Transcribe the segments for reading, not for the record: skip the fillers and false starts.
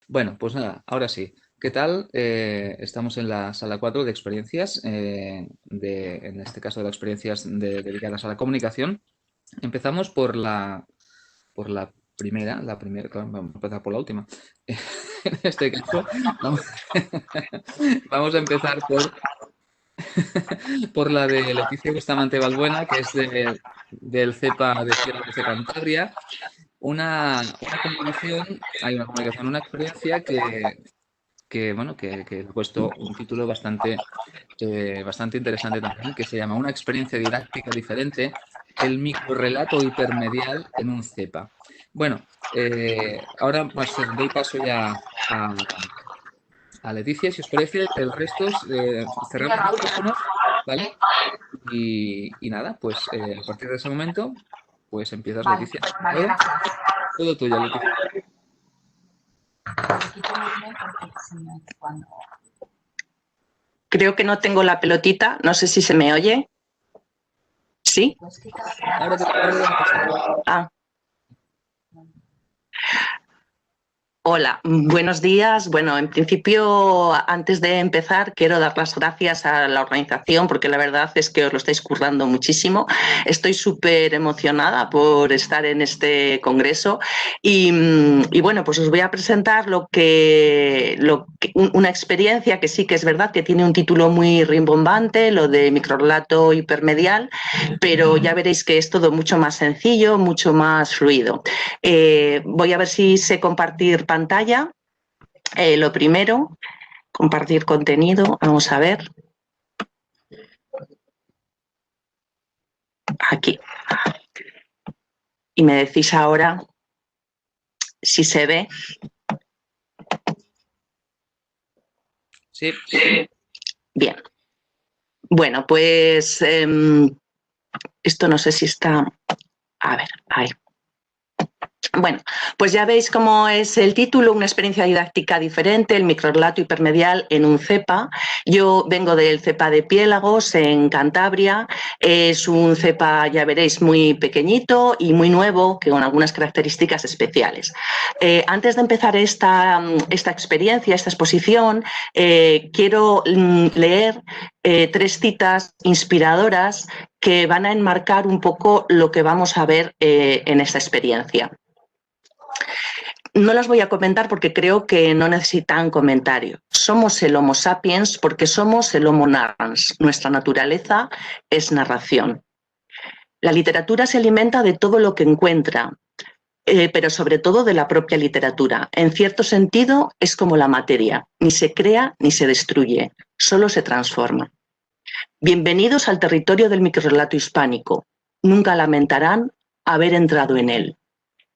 Bueno, pues nada, ahora sí. ¿Qué tal? Estamos en la sala 4 de experiencias, en este caso de las experiencias dedicadas a la comunicación. Empezamos por la primera, claro, vamos a empezar por la última. En este caso, vamos, vamos a empezar por la de Leticia Bustamante Balbuena, que es del CEPA de Piélagos de Cantabria. Una comunicación, una experiencia que ha puesto un título bastante interesante también, que se llama Una experiencia didáctica diferente, el microrrelato hipermedial en un CEPA. Bueno, ahora pues, doy paso ya a Leticia, si os parece, el resto cerramos micrófonos, ¿vale? Y nada, pues a partir de ese momento, pues empiezas, Vale, Leticia. vale, Todo, gracias. todo tuyo, Leticia. Quito el volumen porque si no, cuando... Creo que no tengo la pelotita, no sé si se me oye. ¿Sí? Puedes quitar... Ahora te dejo pasar. Ah, hola, buenos días. Bueno, en principio, antes de empezar, quiero dar las gracias a la organización porque la verdad es que os lo estáis currando muchísimo. Estoy súper emocionada por estar en este congreso y bueno, pues os voy a presentar una experiencia que sí que es verdad que tiene un título muy rimbombante, lo de microrrelato hipermedial, pero ya veréis que es todo mucho más sencillo, mucho más fluido. Voy a ver si sé compartir pantalla. Lo primero, compartir contenido. Vamos a ver. Aquí. Y me decís ahora si se ve. Sí. Bien. Bueno, pues esto no sé si está... A ver, ahí. Bueno, pues ya veis cómo es el título, una experiencia didáctica diferente, el microrrelato hipermedial en un CEPA. Yo vengo del CEPA de Piélagos, en Cantabria. Es un CEPA, ya veréis, muy pequeñito y muy nuevo, con algunas características especiales. Antes de empezar esta experiencia, esta exposición, quiero leer 3 citas inspiradoras que van a enmarcar un poco lo que vamos a ver en esta experiencia. No las voy a comentar porque creo que no necesitan comentario. Somos el Homo sapiens porque somos el Homo narrans. Nuestra naturaleza es narración. La literatura se alimenta de todo lo que encuentra, pero sobre todo de la propia literatura. En cierto sentido, es como la materia. Ni se crea ni se destruye, solo se transforma. Bienvenidos al territorio del microrrelato hispánico. Nunca lamentarán haber entrado en él.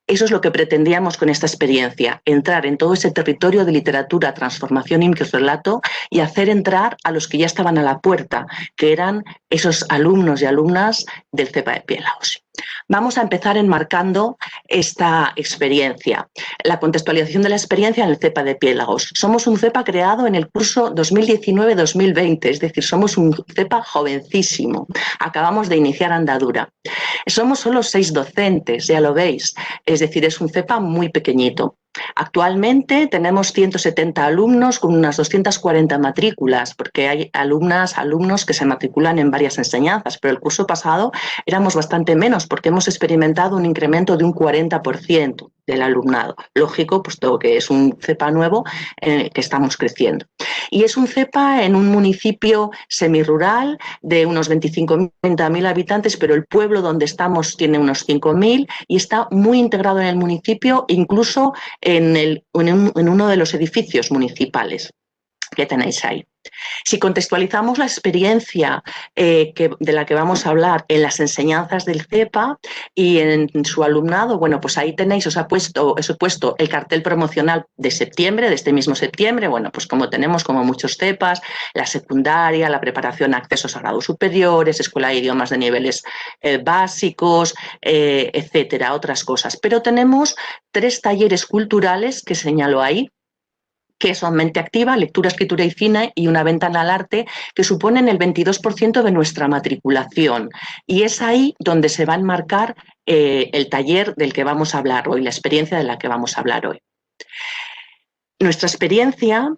Eso es lo que pretendíamos con esta experiencia, entrar en todo ese territorio de literatura, transformación y microrrelato y hacer entrar a los que ya estaban a la puerta, que eran esos alumnos y alumnas del CEPA de Piélagos. Vamos a empezar enmarcando esta experiencia, la contextualización de la experiencia en el CEPA de Piélagos. Somos un CEPA creado en el curso 2019-2020, es decir, somos un CEPA jovencísimo, acabamos de iniciar andadura. Somos solo 6 docentes, ya lo veis, es decir, es un CEPA muy pequeñito. Actualmente tenemos 170 alumnos con unas 240 matrículas, porque hay alumnos que se matriculan en varias enseñanzas, pero el curso pasado éramos bastante menos porque hemos experimentado un incremento de un 40% del alumnado. Lógico, puesto que es un CEPA nuevo que estamos creciendo. Y es un CEPA en un municipio semirural de unos 25.000 habitantes, pero el pueblo donde estamos tiene unos 5.000 y está muy integrado en el municipio, incluso en uno de los edificios municipales que tenéis ahí. Si contextualizamos la experiencia de la que vamos a hablar en las enseñanzas del CEPA y en su alumnado, bueno, pues ahí tenéis, os he puesto el cartel promocional de septiembre, de este mismo septiembre, bueno, pues como tenemos como muchos CEPAs, la secundaria, la preparación a accesos a grados superiores, escuela de idiomas de niveles básicos, etcétera, otras cosas. Pero tenemos 3 talleres culturales que señalo ahí, que son Mente Activa, Lectura, Escritura y Cine y Una Ventana al Arte, que suponen el 22% de nuestra matriculación. Y es ahí donde se va a enmarcar el taller del que vamos a hablar hoy, la experiencia de la que vamos a hablar hoy. Nuestra experiencia,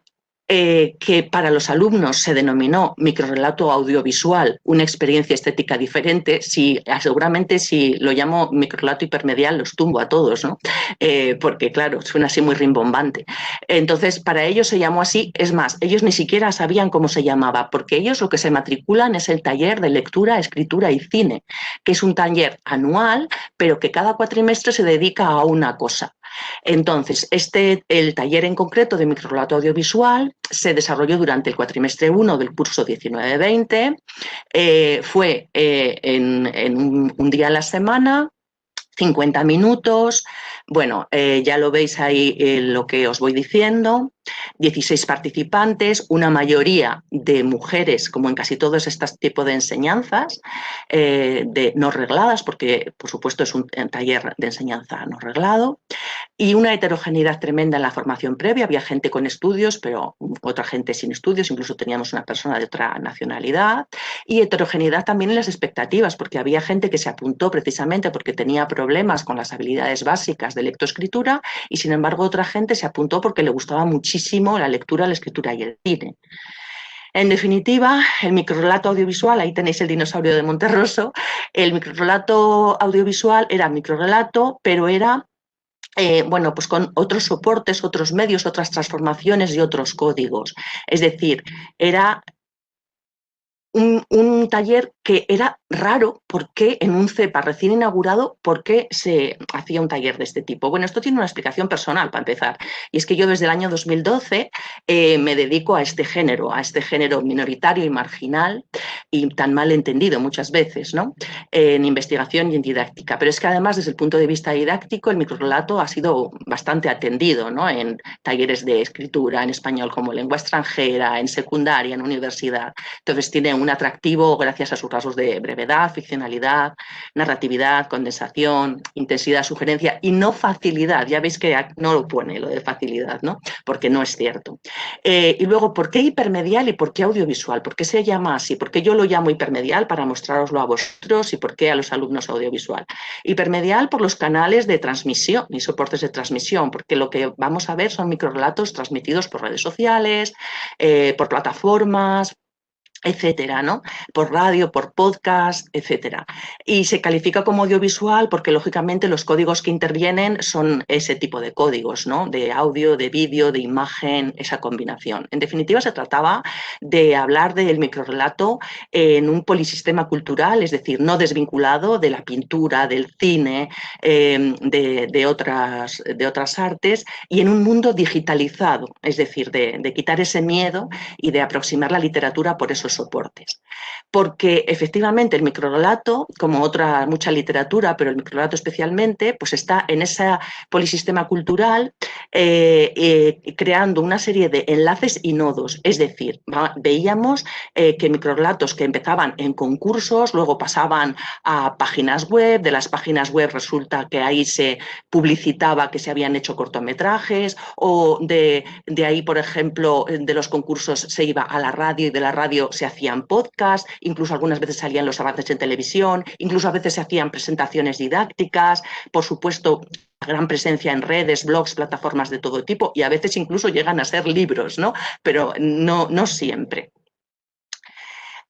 que para los alumnos se denominó microrrelato audiovisual, una experiencia estética diferente, seguramente si lo llamo microrrelato hipermedial los tumbo a todos, ¿no? Porque claro, suena así muy rimbombante. Entonces, para ellos se llamó así, es más, ellos ni siquiera sabían cómo se llamaba, porque ellos lo que se matriculan es el taller de lectura, escritura y cine, que es un taller anual, pero que cada cuatrimestre se dedica a una cosa. Entonces, el taller en concreto de microrrelato audiovisual se desarrolló durante el cuatrimestre 1 del curso 19-20, fue en un día a la semana, 50 minutos, bueno, ya lo veis ahí lo que os voy diciendo, 16 participantes, una mayoría de mujeres, como en casi todos estos tipos de enseñanzas, no regladas, porque por supuesto es un taller de enseñanza no reglado, y una heterogeneidad tremenda en la formación previa. Había gente con estudios, pero otra gente sin estudios, incluso teníamos una persona de otra nacionalidad, y heterogeneidad también en las expectativas, porque había gente que se apuntó precisamente porque tenía problemas con las habilidades básicas de lectoescritura, y sin embargo otra gente se apuntó porque le gustaba muchísimo la lectura, la escritura y el cine. En definitiva, el microrrelato audiovisual, ahí tenéis el dinosaurio de Monterroso, el microrrelato audiovisual era microrrelato, pero era bueno, pues con otros soportes, otros medios, otras transformaciones y otros códigos. Es decir, era un taller que era raro, porque en un CEPA recién inaugurado, ¿por qué se hacía un taller de este tipo? Bueno, esto tiene una explicación personal para empezar, y es que yo desde el año 2012 me dedico a este género minoritario y marginal y tan mal entendido muchas veces, ¿no? En investigación y en didáctica, pero es que además desde el punto de vista didáctico el microrrelato ha sido bastante atendido, ¿no? En talleres de escritura, en español como lengua extranjera, en secundaria, en universidad. Entonces tiene un atractivo gracias a sus rasgos de brevedad, ficcionalidad, narratividad, condensación, intensidad, sugerencia y no facilidad. Ya veis que no lo pone lo de facilidad, ¿no? Porque no es cierto. Y luego, ¿por qué hipermedial y por qué audiovisual? ¿Por qué se llama así? ¿Por qué yo lo llamo hipermedial para mostraroslo a vosotros y por qué a los alumnos audiovisual? Hipermedial por los canales de transmisión y soportes de transmisión, porque lo que vamos a ver son microrrelatos transmitidos por redes sociales, por plataformas, etcétera, ¿no? Por radio, por podcast, etcétera. Y se califica como audiovisual porque, lógicamente, los códigos que intervienen son ese tipo de códigos, ¿no? De audio, de vídeo, de imagen, esa combinación. En definitiva, se trataba de hablar del microrrelato en un polisistema cultural, es decir, no desvinculado de la pintura, del cine, de otras artes, y en un mundo digitalizado, es decir, de quitar ese miedo y de aproximar la literatura por esos soportes. Porque efectivamente el microrrelato, como mucha literatura, pero el microrrelato especialmente, pues está en ese polisistema cultural creando una serie de enlaces y nodos. Es decir, veíamos que microrrelatos que empezaban en concursos, luego pasaban a páginas web, de las páginas web resulta que ahí se publicitaba que se habían hecho cortometrajes, o de ahí, por ejemplo, de los concursos se iba a la radio y de la radio se hacían podcasts, incluso algunas veces salían los avances en televisión, incluso a veces se hacían presentaciones didácticas, por supuesto, gran presencia en redes, blogs, plataformas de todo tipo, y a veces incluso llegan a ser libros, ¿no? Pero no siempre.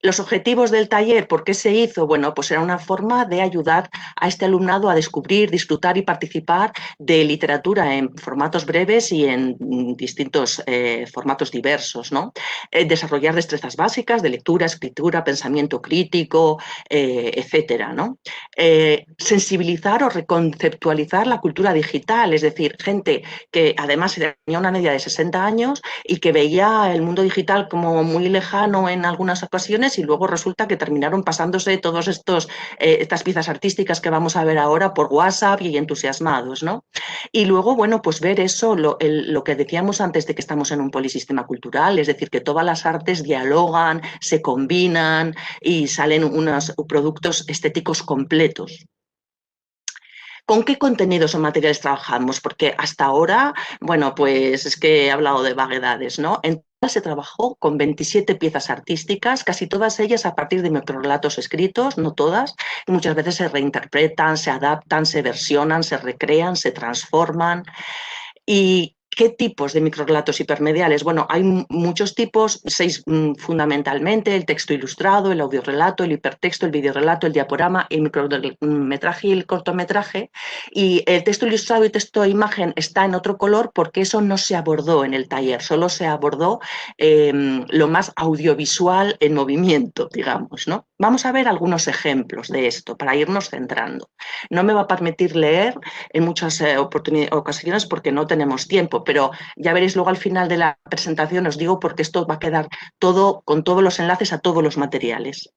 Los objetivos del taller, ¿por qué se hizo? Bueno, pues era una forma de ayudar a este alumnado a descubrir, disfrutar y participar de literatura en formatos breves y en distintos formatos diversos, ¿no? Desarrollar destrezas básicas de lectura, escritura, pensamiento crítico, etcétera, ¿no? Sensibilizar o reconceptualizar la cultura digital, es decir, gente que además tenía una media de 60 años y que veía el mundo digital como muy lejano en algunas ocasiones, y luego resulta que terminaron pasándose todas estas piezas artísticas que vamos a ver ahora por WhatsApp y entusiasmados, ¿no? Y luego, bueno, pues ver eso, lo que decíamos antes de que estamos en un polisistema cultural, es decir, que todas las artes dialogan, se combinan y salen unos productos estéticos completos. ¿Con qué contenidos o materiales trabajamos? Porque hasta ahora, bueno, pues es que he hablado de vaguedades, ¿no? En total se trabajó con 27 piezas artísticas, casi todas ellas a partir de microrrelatos escritos, no todas, y muchas veces se reinterpretan, se adaptan, se versionan, se recrean, se transforman. ¿Y ¿Qué tipos de microrelatos hipermediales? Bueno, hay muchos tipos, 6 fundamentalmente: el texto ilustrado, el audiorelato, el hipertexto, el videorelato, el diaporama, el micrometraje y el cortometraje. Y el texto ilustrado y texto e imagen está en otro color porque eso no se abordó en el taller, solo se abordó lo más audiovisual en movimiento, digamos, ¿no? Vamos a ver algunos ejemplos de esto para irnos centrando. No me va a permitir leer en muchas ocasiones porque no tenemos tiempo, pero ya veréis luego al final de la presentación, os digo, porque esto va a quedar todo con todos los enlaces a todos los materiales.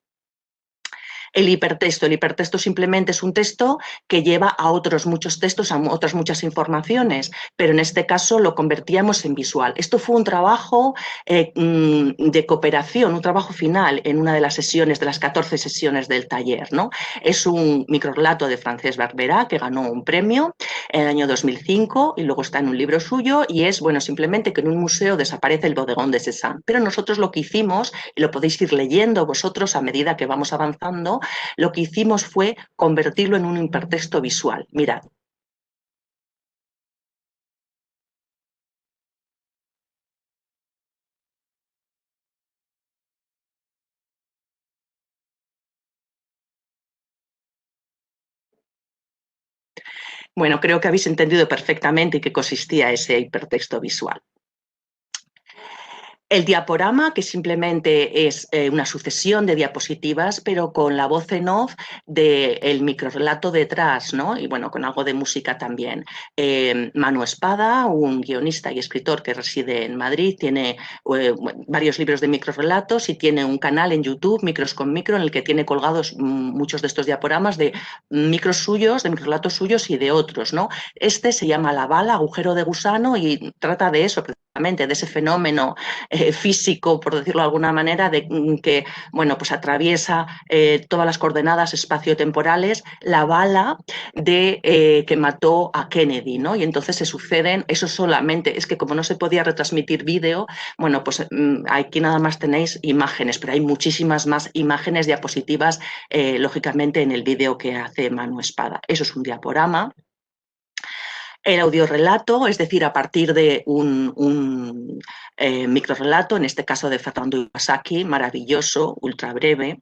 El hipertexto simplemente es un texto que lleva a otros muchos textos, a otras muchas informaciones, pero en este caso lo convertíamos en visual. Esto fue un trabajo de cooperación, un trabajo final en una de las sesiones, de las 14 sesiones del taller, ¿no? Es un microrelato de Francesc Barberà que ganó un premio en el año 2005 y luego está en un libro suyo, y es, bueno, simplemente que en un museo desaparece el bodegón de Cézanne. Pero nosotros lo que hicimos, y lo podéis ir leyendo vosotros a medida que vamos avanzando, lo que hicimos fue convertirlo en un hipertexto visual. Mirad. Bueno, creo que habéis entendido perfectamente en qué consistía ese hipertexto visual. El diaporama, que simplemente es una sucesión de diapositivas, pero con la voz en off del microrelato detrás, ¿no? Y bueno, con algo de música también. Manu Espada, un guionista y escritor que reside en Madrid, tiene varios libros de microrelatos y tiene un canal en YouTube, Micros con Micro, en el que tiene colgados muchos de estos diaporamas de micros suyos, de microrelatos suyos y de otros, ¿no? Este se llama La bala, agujero de gusano, y trata de eso, precisamente, de ese fenómeno físico, por decirlo de alguna manera, de que, bueno, pues atraviesa todas las coordenadas espaciotemporales, la bala que mató a Kennedy, ¿no? Y entonces se suceden, eso solamente, es que como no se podía retransmitir vídeo, bueno, pues aquí nada más tenéis imágenes, pero hay muchísimas más imágenes, diapositivas, lógicamente, en el vídeo que hace Manu Espada. Eso es un diaporama. El audiorelato, es decir, a partir de un microrelato, en este caso de Fernando Iwasaki, maravilloso, ultra breve,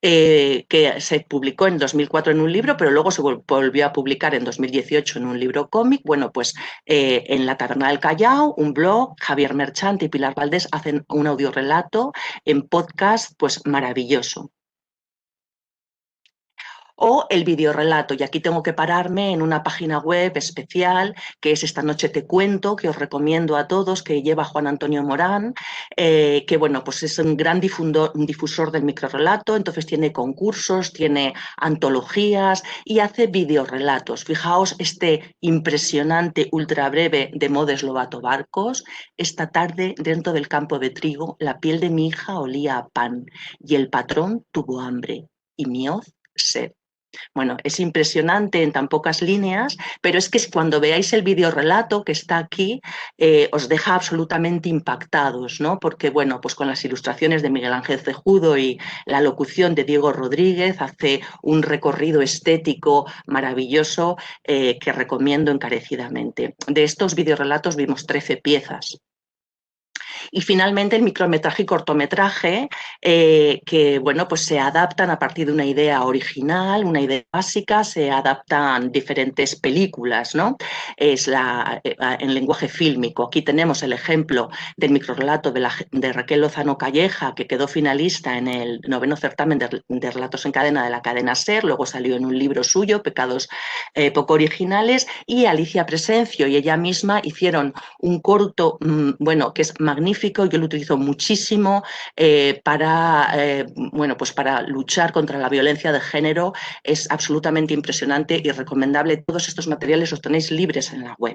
que se publicó en 2004 en un libro, pero luego se volvió a publicar en 2018 en un libro cómic. Bueno, pues en La Taberna del Callao, un blog, Javier Merchant y Pilar Valdés hacen un audiorelato en podcast, pues maravilloso. O el videorelato, y aquí tengo que pararme en una página web especial que es Esta noche te cuento, que os recomiendo a todos, que lleva Juan Antonio Morán, que bueno, pues es un gran difusor del microrelato, entonces tiene concursos, tiene antologías y hace videorelatos. Fijaos este impresionante ultra breve de Modes Lobato Barcos: esta tarde dentro del campo de trigo la piel de mi hija olía a pan y el patrón tuvo hambre y mi hoz sed. Bueno, es impresionante en tan pocas líneas, pero es que cuando veáis el videorelato que está aquí, os deja absolutamente impactados, ¿no? Porque, bueno, pues con las ilustraciones de Miguel Ángel Cejudo y la locución de Diego Rodríguez, hace un recorrido estético maravilloso que recomiendo encarecidamente. De estos videorelatos vimos 13 piezas. Y finalmente el micrometraje y cortometraje, que bueno, pues se adaptan a partir de una idea original, una idea básica, se adaptan diferentes películas, ¿no? Es en lenguaje fílmico. Aquí tenemos el ejemplo del microrelato de Raquel Lozano Calleja, que quedó finalista en el 9º certamen de relatos en cadena de la cadena SER, luego salió en un libro suyo, Pecados poco originales, y Alicia Presencio y ella misma hicieron un corto, bueno, que es magnífico. Yo lo utilizo muchísimo bueno, pues para luchar contra la violencia de género. Es absolutamente impresionante y recomendable. Todos estos materiales los tenéis libres en la web.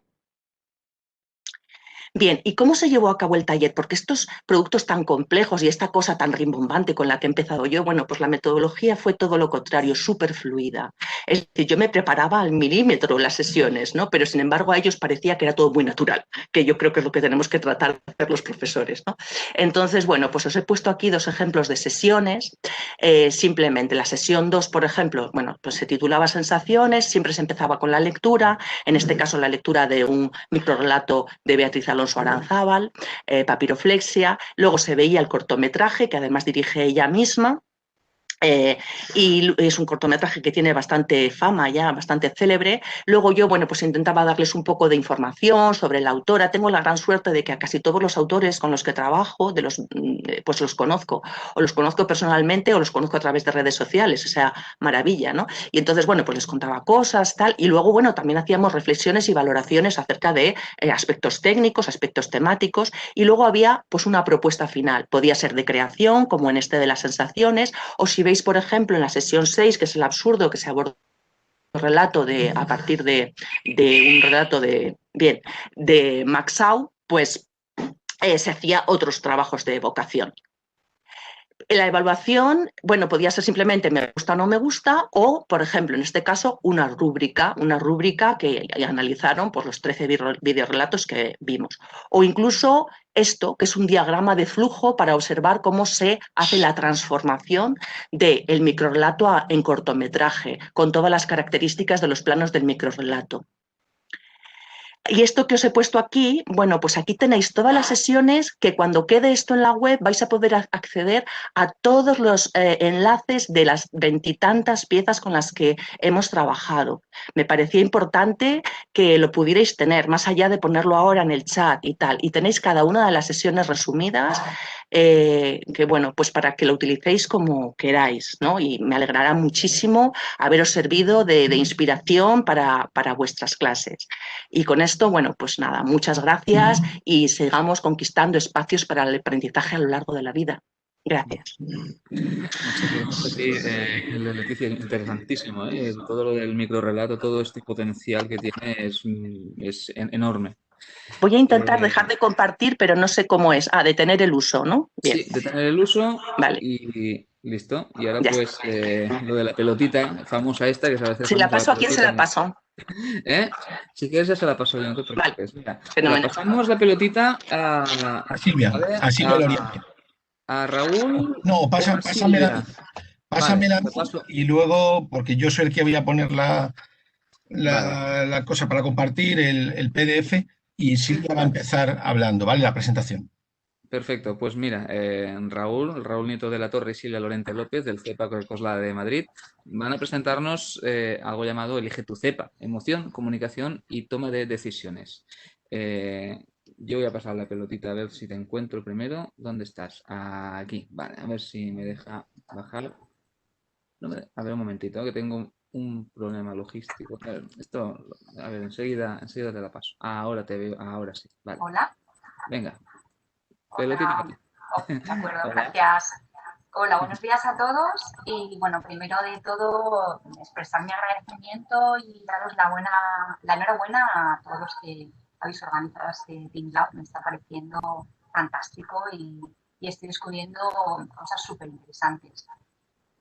Bien, ¿y cómo se llevó a cabo el taller? Porque estos productos tan complejos y esta cosa tan rimbombante con la que he empezado yo, bueno, pues la metodología fue todo lo contrario, súper fluida. Es decir, yo me preparaba al milímetro las sesiones, ¿no? Pero sin embargo a ellos parecía que era todo muy natural, que yo creo que es lo que tenemos que tratar de hacer los profesores, ¿no? Entonces, bueno, pues os he puesto aquí 2 ejemplos de sesiones. Simplemente la sesión 2, por ejemplo, bueno, pues se titulaba Sensaciones, siempre se empezaba con la lectura, en este caso la lectura de un microrrelato de Beatriz Alonso Aranzábal, Papiroflexia, luego se veía el cortometraje, que además dirige ella misma, y es un cortometraje que tiene bastante fama ya, bastante célebre. Luego yo, bueno, pues intentaba darles un poco de información sobre la autora. Tengo la gran suerte de que a casi todos los autores con los que trabajo, pues los conozco, o los conozco personalmente o los conozco a través de redes sociales, o sea, maravilla, ¿no? Y entonces, bueno, pues les contaba cosas, tal, y luego, bueno, también hacíamos reflexiones y valoraciones acerca de aspectos técnicos, aspectos temáticos, y luego había, pues, una propuesta final. Podía ser de creación, como en este de las sensaciones, o si veis, por ejemplo, en la sesión 6, que es el absurdo, que se aborda un relato a partir de un relato de Max Au, pues se hacía otros trabajos de evocación. La evaluación, bueno, podía ser simplemente me gusta o no me gusta, o, por ejemplo, en este caso, una rúbrica que analizaron por los 13 videorelatos que vimos. O incluso esto, que es un diagrama de flujo para observar cómo se hace la transformación del microrrelato en cortometraje, con todas las características de los planos del microrrelato. Y esto que os he puesto aquí, bueno, pues aquí tenéis todas las sesiones que cuando quede esto en la web vais a poder acceder a todos los enlaces de las 20 y tantas piezas con las que hemos trabajado. Me parecía importante que lo pudierais tener, más allá de ponerlo ahora en el chat y tal. Y tenéis cada una de las sesiones resumidas, que bueno, pues para que lo utilicéis como queráis, ¿no? Y me alegrará muchísimo haberos servido de inspiración para vuestras clases. Y con esto, bueno, pues nada, muchas gracias y sigamos conquistando espacios para el aprendizaje a lo largo de la vida. Gracias. Muchas gracias a ti, Leticia, interesantísimo, ¿eh? Todo lo del microrrelato, todo este potencial que tiene es enorme. Voy a intentar dejar de compartir, pero no sé cómo es. Ah, detener el uso, ¿no? Bien. Sí, detener el uso Vale. y listo. Y ahora Ya pues lo de la pelotita famosa esta, que a veces si la hacemos a la paso, ¿a quién se pelotita. la paso? ¿Eh? Si quieres ya se la paso yo, no te Vale, preocupes. Mira, fenomenal. pasamos la pelotita A Silvia, a ver, a Silvia Loriente. a Raúl No, o a pásamela, Silvia. Vale, pásamela a te mí paso. y luego, porque yo soy el que voy a poner Vale, la cosa para compartir, el PDF, y Silvia va a empezar hablando, ¿vale? La presentación. perfecto. Pues mira, Raúl Nieto de la Torre y Silvia Lorente López del CEPA Coslada de Madrid van a presentarnos algo llamado Elige tu CEPA, emoción, comunicación y toma de decisiones. Yo voy a pasar la pelotita a ver si te encuentro primero. ¿Dónde estás? Aquí. Vale, a ver si me deja bajar. A ver un momentito, que tengo un problema logístico. A ver, a ver, enseguida te la paso. Ahora te veo, ahora sí. Vale. Hola. Venga, pelotita para Hola. ti. Oh, de acuerdo, Hola. gracias. Hola, buenos días a todos. Y bueno, primero de todo, expresar mi agradecimiento y daros la enhorabuena a todos los que habéis organizado este Team Lab. Me está pareciendo fantástico y estoy descubriendo cosas súper interesantes.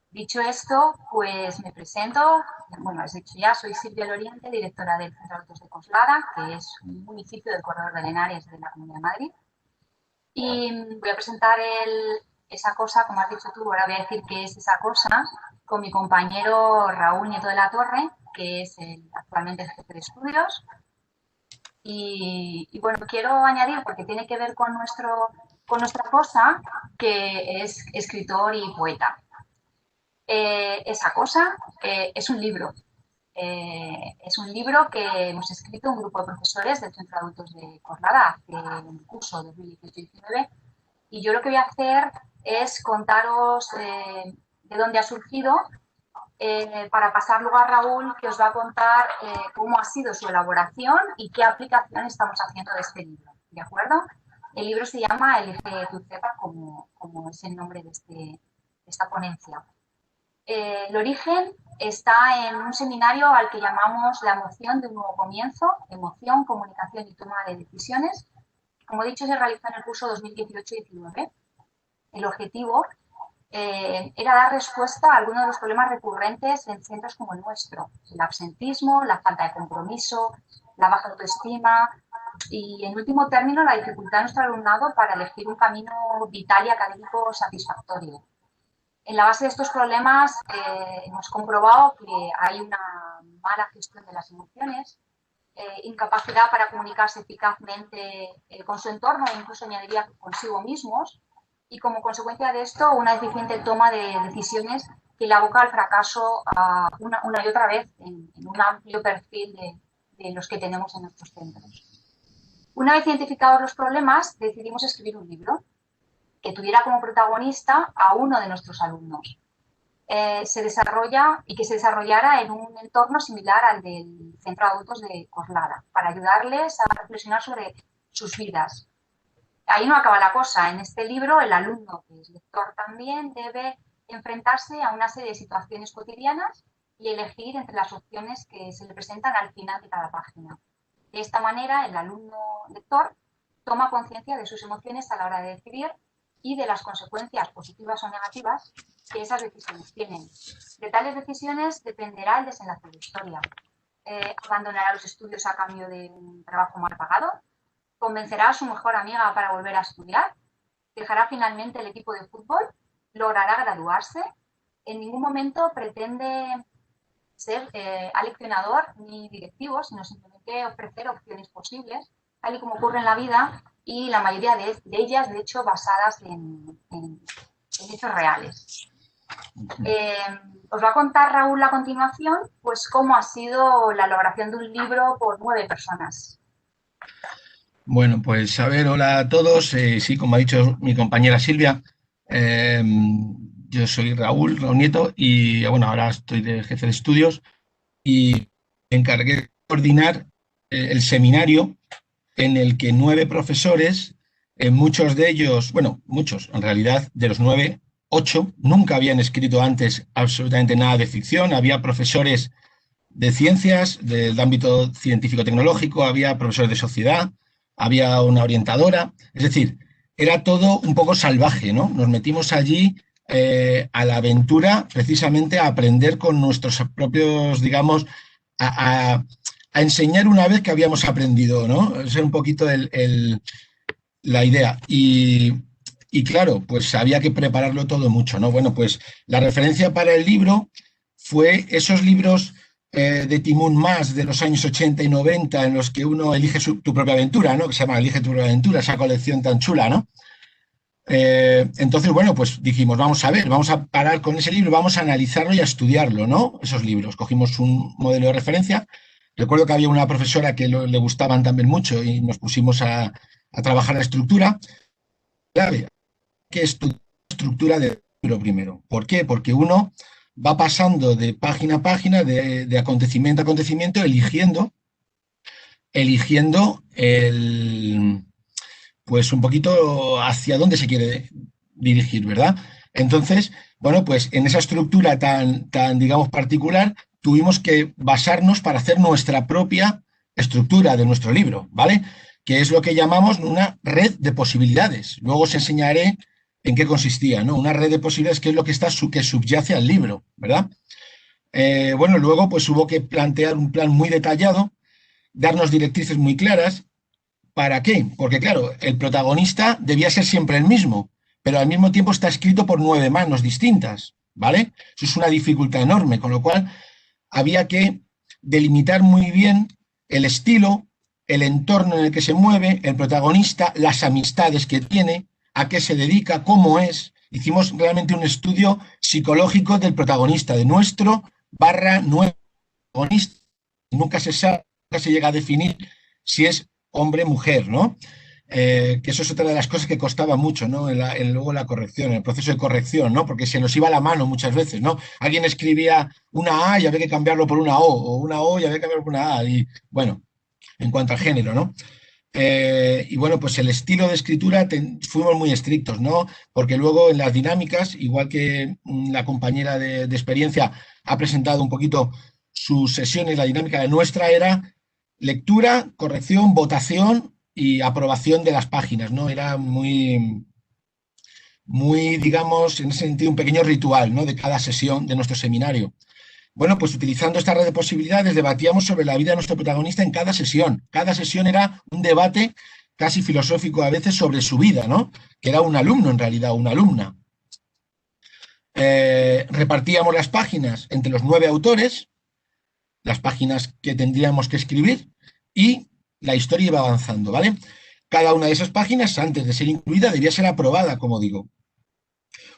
Dicho esto, pues me presento. Bueno, has dicho ya, soy Silvia Loriente, directora del Centro de Adultos de Coslada, que es un municipio del Corredor de Henares de la Comunidad de Madrid. Y voy a presentar esa cosa, como has dicho tú, ahora voy a decir qué es esa cosa, con mi compañero Raúl Nieto de la Torre, que es actualmente el jefe de estudios. Y bueno, quiero añadir, porque tiene que ver con nuestra cosa, que es escritor y poeta. Esa cosa es un libro. Es un libro que hemos escrito un grupo de profesores del Centro de Adultos de Coslada hace el curso 2018-19, y yo lo que voy a hacer es contaros de dónde ha surgido, para pasar luego a Raúl, que os va a contar cómo ha sido su elaboración y qué aplicación estamos haciendo de este libro, ¿de acuerdo? El libro se llama Elige tu CEPA, como es el nombre de esta ponencia. El origen está en un seminario al que llamamos La emoción de un nuevo comienzo, emoción, comunicación y toma de decisiones, como he dicho, se realizó en el curso 2018-19. El objetivo era dar respuesta a algunos de los problemas recurrentes en centros como el nuestro: el absentismo, la falta de compromiso, la baja autoestima y, en último término, la dificultad de nuestro alumnado para elegir un camino vital y académico satisfactorio. En la base de estos problemas hemos comprobado que hay una mala gestión de las emociones, incapacidad para comunicarse eficazmente con su entorno e incluso añadiría consigo mismos, y como consecuencia de esto una deficiente toma de decisiones que le aboca al fracaso una y otra vez en un amplio perfil de los que tenemos en nuestros centros. Una vez identificados los problemas, decidimos escribir un libro que tuviera como protagonista a uno de nuestros alumnos. Que se desarrollara en un entorno similar al del Centro de Adultos de Coslada, para ayudarles a reflexionar sobre sus vidas. Ahí no acaba la cosa. En este libro, el alumno, que es lector también, debe enfrentarse a una serie de situaciones cotidianas y elegir entre las opciones que se le presentan al final de cada página. De esta manera, el alumno lector toma conciencia de sus emociones a la hora de decidir y de las consecuencias positivas o negativas que esas decisiones tienen. De tales decisiones dependerá el desenlace de la historia. Abandonará los estudios a cambio de un trabajo mal pagado, convencerá a su mejor amiga para volver a estudiar, dejará finalmente el equipo de fútbol, logrará graduarse. En ningún momento pretende ser aleccionador ni directivo, sino simplemente ofrecer opciones posibles, tal y como ocurre en la vida, y la mayoría de ellas, de hecho, basadas en hechos reales. Os va a contar Raúl a continuación pues cómo ha sido la elaboración de un libro por 9 personas. Bueno, pues a ver, hola a todos. Sí, como ha dicho mi compañera Silvia, yo soy Raúl Nieto y bueno, ahora estoy de jefe de estudios y me encargué de coordinar el seminario en el que 9 profesores, muchos de ellos, bueno, muchos, en realidad de los 9, 8 nunca habían escrito antes absolutamente nada de ficción. Había profesores de ciencias, del ámbito científico-tecnológico, había profesores de sociedad, había una orientadora, es decir, era todo un poco salvaje, ¿no? Nos metimos allí a la aventura precisamente a aprender con nuestros propios, digamos, a enseñar una vez que habíamos aprendido, ¿no? Esa es un poquito la idea. Y claro, pues había que prepararlo todo mucho, ¿no? Bueno, pues la referencia para el libro fue esos libros de Timún Mas de los años 80 y 90 en los que uno elige tu propia aventura, ¿no? Que se llama Elige tu propia aventura, esa colección tan chula, ¿no? Entonces, bueno, pues dijimos, vamos a ver, vamos a parar con ese libro, vamos a analizarlo y a estudiarlo, ¿no? Esos libros. Cogimos un modelo de referencia. Recuerdo que había una profesora que le gustaban también mucho y nos pusimos a trabajar la estructura. Clave, que estudiar la estructura del libro primero. ¿Por qué? Porque uno va pasando de página a página, de acontecimiento a acontecimiento, eligiendo pues un poquito hacia dónde se quiere dirigir, ¿verdad? Entonces, bueno, pues en esa estructura tan digamos, particular, tuvimos que basarnos para hacer nuestra propia estructura de nuestro libro, ¿vale? Que es lo que llamamos una red de posibilidades. Luego os enseñaré en qué consistía, ¿no? Una red de posibilidades, que es lo que que subyace al libro, ¿verdad? Bueno, luego pues hubo que plantear un plan muy detallado, darnos directrices muy claras. ¿Para qué? Porque claro, el protagonista debía ser siempre el mismo, pero al mismo tiempo está escrito por 9 manos distintas, ¿vale? Eso es una dificultad enorme, con lo cual había que delimitar muy bien el estilo, el entorno en el que se mueve, el protagonista, las amistades que tiene, a qué se dedica, cómo es. Hicimos realmente un estudio psicológico del protagonista, de nuestro protagonista. Nunca se sabe, nunca se llega a definir si es hombre o mujer, ¿no? Que eso es otra de las cosas que costaba mucho, ¿no? Luego la corrección, el proceso de corrección, ¿no? Porque se nos iba la mano muchas veces, ¿no? Alguien escribía una A y había que cambiarlo por una O una O y había que cambiarlo por una A, y bueno, en cuanto al género, ¿no? Y bueno, pues el estilo de escritura fuimos muy estrictos, ¿no? Porque luego en las dinámicas, igual que la compañera de experiencia ha presentado un poquito sus sesiones, la dinámica de nuestra era lectura, corrección, votación y aprobación de las páginas, ¿no? Era muy, digamos, en ese sentido, un pequeño ritual, ¿no? De cada sesión de nuestro seminario. Bueno, pues utilizando esta red de posibilidades debatíamos sobre la vida de nuestro protagonista en cada sesión. Cada sesión era un debate casi filosófico a veces sobre su vida, ¿no? Que era un alumno en realidad, una alumna. Repartíamos las páginas entre los 9 autores, las páginas que tendríamos que escribir, y la historia iba avanzando, ¿vale? Cada una de esas páginas, antes de ser incluida, debía ser aprobada, como digo.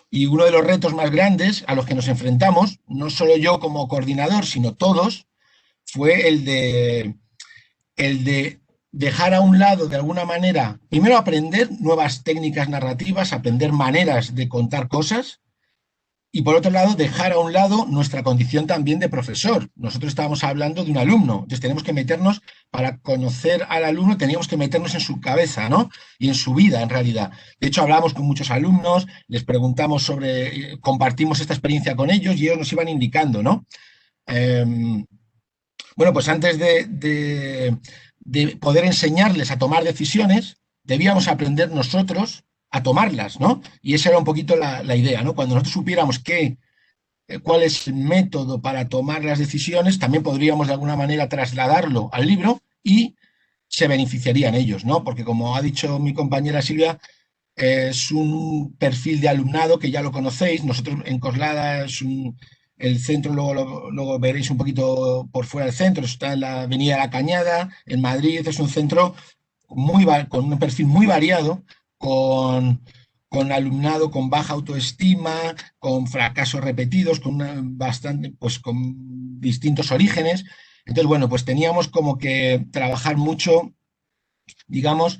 Y uno de los retos más grandes a los que nos enfrentamos, no solo yo como coordinador, sino todos, fue el de dejar a un lado, de alguna manera, primero aprender nuevas técnicas narrativas, aprender maneras de contar cosas, y por otro lado, dejar a un lado nuestra condición también de profesor. Nosotros estábamos hablando de un alumno, entonces tenemos que meternos, para conocer al alumno, teníamos que meternos en su cabeza, ¿no? Y en su vida, en realidad. De hecho, hablamos con muchos alumnos, les preguntamos sobre, compartimos esta experiencia con ellos y ellos nos iban indicando, ¿no? Bueno, pues antes de poder enseñarles a tomar decisiones, debíamos aprender nosotros a tomarlas, ¿no? Y esa era un poquito la idea, ¿no? Cuando nosotros supiéramos cuál es el método para tomar las decisiones, también podríamos de alguna manera trasladarlo al libro y se beneficiarían ellos, ¿no? Porque como ha dicho mi compañera Silvia, es un perfil de alumnado que ya lo conocéis. Nosotros en Coslada el centro, luego veréis un poquito por fuera del centro, está en la avenida La Cañada, en Madrid. Es un centro con un perfil muy variado, con alumnado con baja autoestima, con fracasos repetidos, con distintos orígenes. Entonces, bueno, pues teníamos como que trabajar mucho, digamos,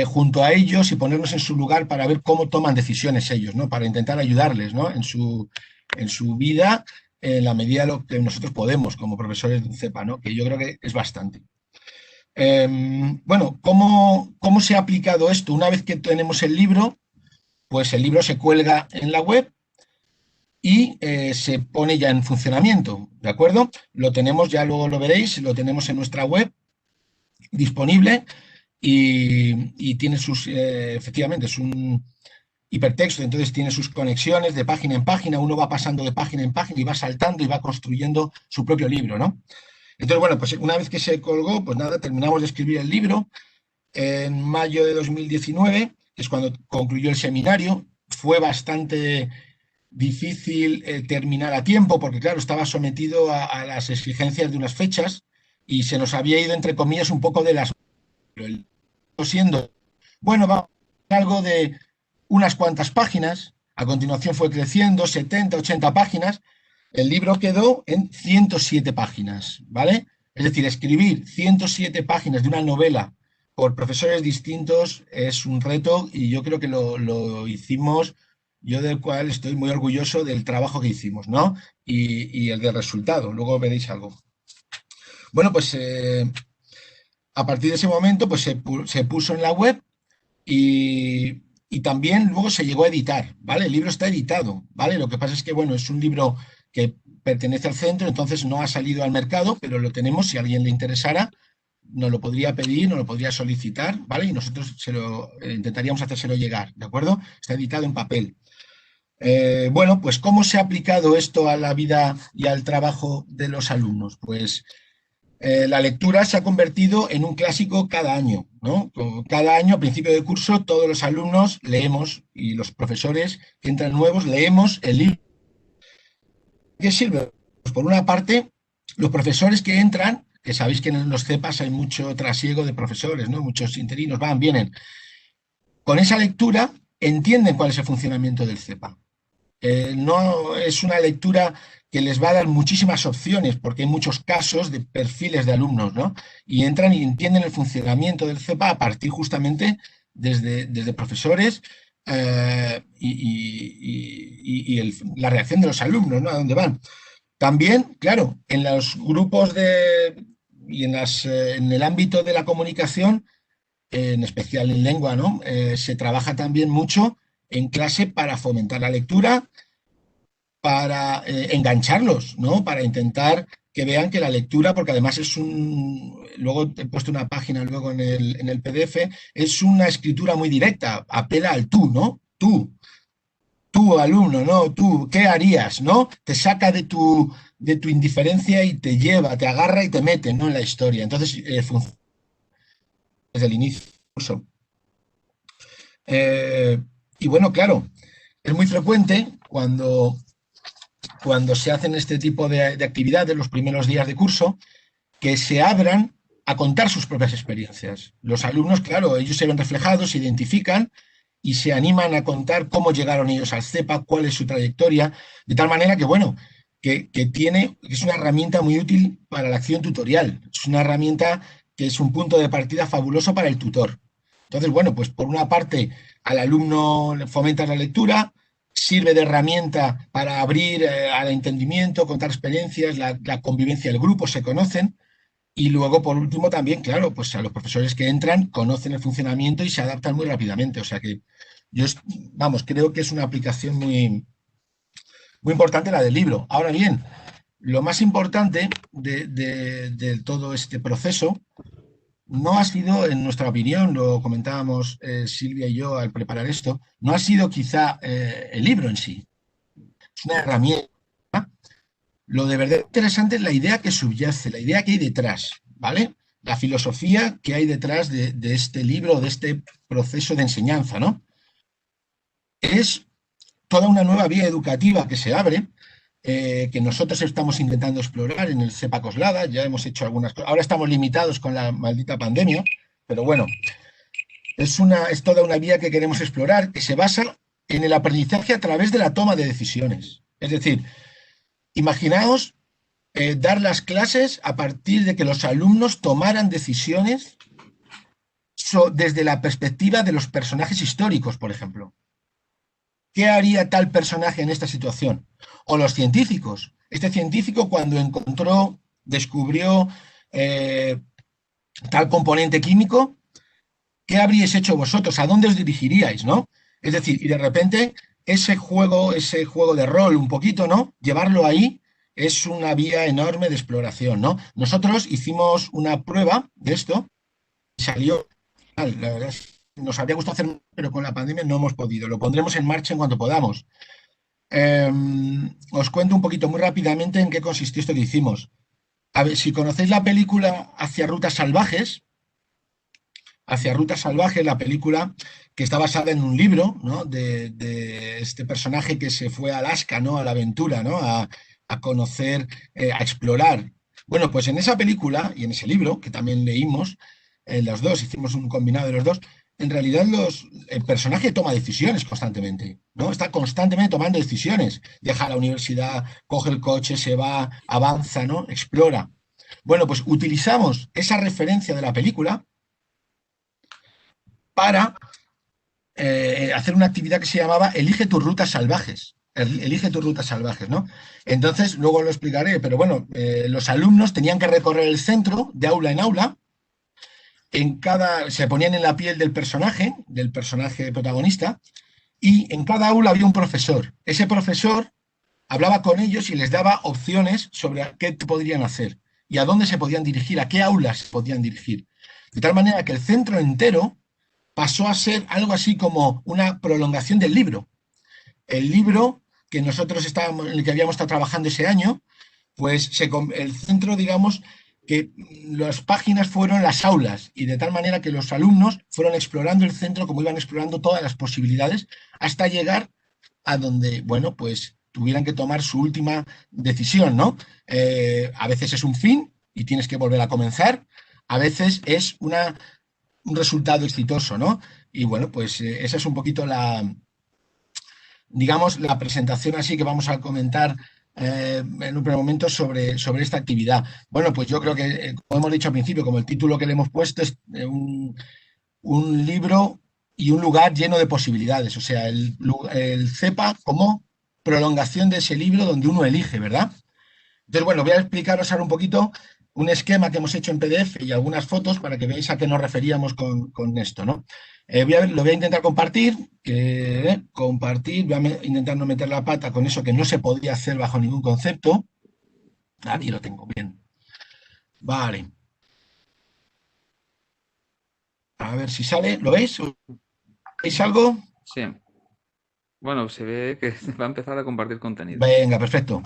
junto a ellos y ponernos en su lugar para ver cómo toman decisiones ellos, ¿no? Para intentar ayudarles, ¿no? En su vida, en la medida de lo que nosotros podemos como profesores de un CEPA, ¿no? Que yo creo que es bastante. Bueno, ¿cómo se ha aplicado esto? Una vez que tenemos el libro, pues el libro se cuelga en la web y se pone ya en funcionamiento, ¿de acuerdo? Lo tenemos, ya luego lo veréis, lo tenemos en nuestra web disponible y tiene efectivamente, es un hipertexto, entonces tiene sus conexiones de página en página, uno va pasando de página en página y va saltando y va construyendo su propio libro, ¿no? Entonces, bueno, pues una vez que se colgó, pues nada, terminamos de escribir el libro en mayo de 2019, que es cuando concluyó el seminario. Fue bastante difícil terminar a tiempo, porque claro, estaba sometido a las exigencias de unas fechas y se nos había ido, entre comillas, un poco de las... siendo, bueno, va algo de unas cuantas páginas, a continuación fue creciendo, 70, 80 páginas, el libro quedó en 107 páginas, ¿vale? Es decir, escribir 107 páginas de una novela por profesores distintos es un reto y yo creo que lo hicimos, yo del cual estoy muy orgulloso del trabajo que hicimos, ¿no? Y el del resultado, luego veréis algo. Bueno, pues a partir de ese momento pues se puso en la web y también luego se llegó a editar, ¿vale? El libro está editado, ¿vale? Lo que pasa es que, bueno, es un libro que pertenece al centro, entonces no ha salido al mercado, pero lo tenemos, si a alguien le interesara, nos lo podría pedir, nos lo podría solicitar, ¿vale? Y nosotros intentaríamos hacérselo llegar, ¿de acuerdo? Está editado en papel. Bueno, pues ¿cómo se ha aplicado esto a la vida y al trabajo de los alumnos? Pues la lectura se ha convertido en un clásico cada año, ¿no? Cada año, a principio de curso, todos los alumnos leemos y los profesores que entran nuevos leemos el libro. ¿Qué sirve? Pues por una parte, los profesores que entran, que sabéis que en los CEPAs hay mucho trasiego de profesores, ¿no? Muchos interinos van, vienen. Con esa lectura entienden cuál es el funcionamiento del CEPA. No es una lectura que les va a dar muchísimas opciones, porque hay muchos casos de perfiles de alumnos, ¿no? Y entran y entienden el funcionamiento del CEPA a partir justamente desde profesores y la reacción de los alumnos, ¿no? A dónde van. También, claro, en los grupos y en el ámbito de la comunicación, en especial en lengua, ¿no? Se trabaja también mucho en clase para fomentar la lectura, para engancharlos, ¿no? Para intentar que vean que la lectura, porque además es luego he puesto una página luego en el PDF, es una escritura muy directa, apela al tú, ¿no? Tú alumno, ¿no? Tú, ¿qué harías, no? Te saca de tu indiferencia y te lleva, te agarra y te mete, ¿no? En la historia. Entonces, funciona desde el inicio del curso. Y bueno, claro, es muy frecuente cuando se hacen este tipo de actividades, los primeros días de curso, que se abran a contar sus propias experiencias. Los alumnos, claro, ellos se ven reflejados, se identifican y se animan a contar cómo llegaron ellos al CEPA, cuál es su trayectoria, de tal manera que, bueno, que es una herramienta muy útil para la acción tutorial. Es una herramienta que es un punto de partida fabuloso para el tutor. Entonces, bueno, pues por una parte al alumno le fomenta la lectura, sirve de herramienta para abrir al entendimiento, contar experiencias, la convivencia del grupo, se conocen. Y luego, por último, también, claro, pues a los profesores que entran conocen el funcionamiento y se adaptan muy rápidamente. O sea que yo, creo que es una aplicación muy, muy importante la del libro. Ahora bien, lo más importante de todo este proceso no ha sido, en nuestra opinión, lo comentábamos Silvia y yo al preparar esto, no ha sido quizá el libro en sí. Es una herramienta. Lo de verdad interesante es la idea que subyace, la idea que hay detrás, ¿vale? La filosofía que hay detrás de este libro, de este proceso de enseñanza, ¿no? Es toda una nueva vía educativa que se abre, que nosotros estamos intentando explorar en el CEPA Coslada, ya hemos hecho algunas cosas, ahora estamos limitados con la maldita pandemia, pero bueno, es toda una vía que queremos explorar, que se basa en el aprendizaje a través de la toma de decisiones. Es decir, imaginaos dar las clases a partir de que los alumnos tomaran decisiones desde la perspectiva de los personajes históricos, por ejemplo. ¿Qué haría tal personaje en esta situación? O los científicos. Este científico cuando descubrió tal componente químico, ¿qué habríais hecho vosotros? ¿A dónde os dirigiríais, no? Es decir, y de repente ese juego de rol un poquito, ¿no? Llevarlo ahí es una vía enorme de exploración, ¿no? Nosotros hicimos una prueba de esto y salió mal, la verdad. Nos habría gustado hacer, pero con la pandemia no hemos podido. Lo pondremos en marcha en cuanto podamos. Os cuento un poquito muy rápidamente en qué consistió esto que hicimos. A ver, si conocéis la película Hacia Rutas Salvajes, la película que está basada en un libro, ¿no? de este personaje que se fue a Alaska, ¿no? A la aventura, ¿no? A conocer, a explorar. Bueno, pues en esa película y en ese libro, que también leímos, los dos, hicimos un combinado de los dos, en realidad el personaje toma decisiones constantemente, ¿no? Está constantemente tomando decisiones. Deja la universidad, coge el coche, se va, avanza, ¿no? Explora. Bueno, pues utilizamos esa referencia de la película para hacer una actividad que se llamaba Elige tus rutas salvajes. Elige tus rutas salvajes, ¿no? Entonces, luego lo explicaré, pero bueno, los alumnos tenían que recorrer el centro de aula en aula. Se ponían en la piel del personaje protagonista, y en cada aula había un profesor. Ese profesor hablaba con ellos y les daba opciones sobre qué podrían hacer y a dónde se podían dirigir, a qué aulas se podían dirigir. De tal manera que el centro entero pasó a ser algo así como una prolongación del libro. El libro que nosotros en el que habíamos estado trabajando ese año, pues el centro, digamos, que las páginas fueron las aulas, y de tal manera que los alumnos fueron explorando el centro como iban explorando todas las posibilidades hasta llegar a donde, bueno, pues tuvieran que tomar su última decisión, ¿no? A veces es un fin y tienes que volver a comenzar, a veces es un resultado exitoso, ¿no? Y bueno, pues esa es un poquito digamos, la presentación así que vamos a comentar en un primer momento sobre esta actividad. Bueno, pues yo creo que, como hemos dicho al principio, como el título que le hemos puesto es un libro y un lugar lleno de posibilidades. O sea, el CEPA como prolongación de ese libro donde uno elige, ¿verdad? Entonces, bueno, voy a explicaros ahora un poquito un esquema que hemos hecho en PDF y algunas fotos para que veáis a qué nos referíamos con esto, ¿no? Lo voy a intentar compartir, voy a intentar no meter la pata con eso que no se podía hacer bajo ningún concepto. Ahí lo tengo, bien. Vale. A ver si sale. ¿Lo veis? ¿Veis algo? Sí. Bueno, se ve que va a empezar a compartir contenido. Venga, perfecto.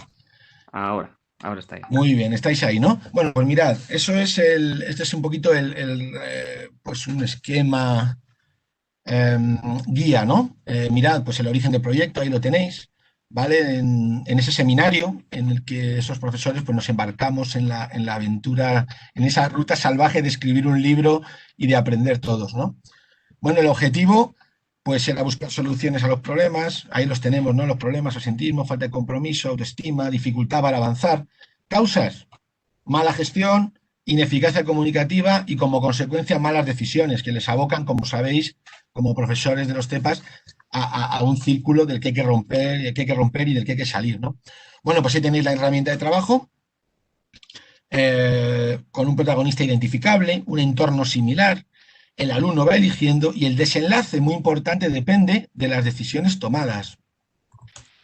Ahora está ahí. Muy bien, estáis ahí, ¿no? Bueno, pues mirad, este es un poquito pues un esquema guía, ¿no? Mirad, pues el origen del proyecto, ahí lo tenéis, ¿vale? En ese seminario en el que esos profesores pues nos embarcamos en la aventura, en esa ruta salvaje de escribir un libro y de aprender todos, ¿no? Bueno, el objetivo pues era buscar soluciones a los problemas, ahí los tenemos, ¿no? Los problemas, absentismo, falta de compromiso, autoestima, dificultad para avanzar. Causas, mala gestión, ineficacia comunicativa y como consecuencia malas decisiones que les abocan, como sabéis, como profesores de los CEPAs, a un círculo del que hay que romper y del que hay que salir, ¿no? Bueno, pues ahí tenéis la herramienta de trabajo, con un protagonista identificable, un entorno similar, el alumno va eligiendo y el desenlace, muy importante, depende de las decisiones tomadas.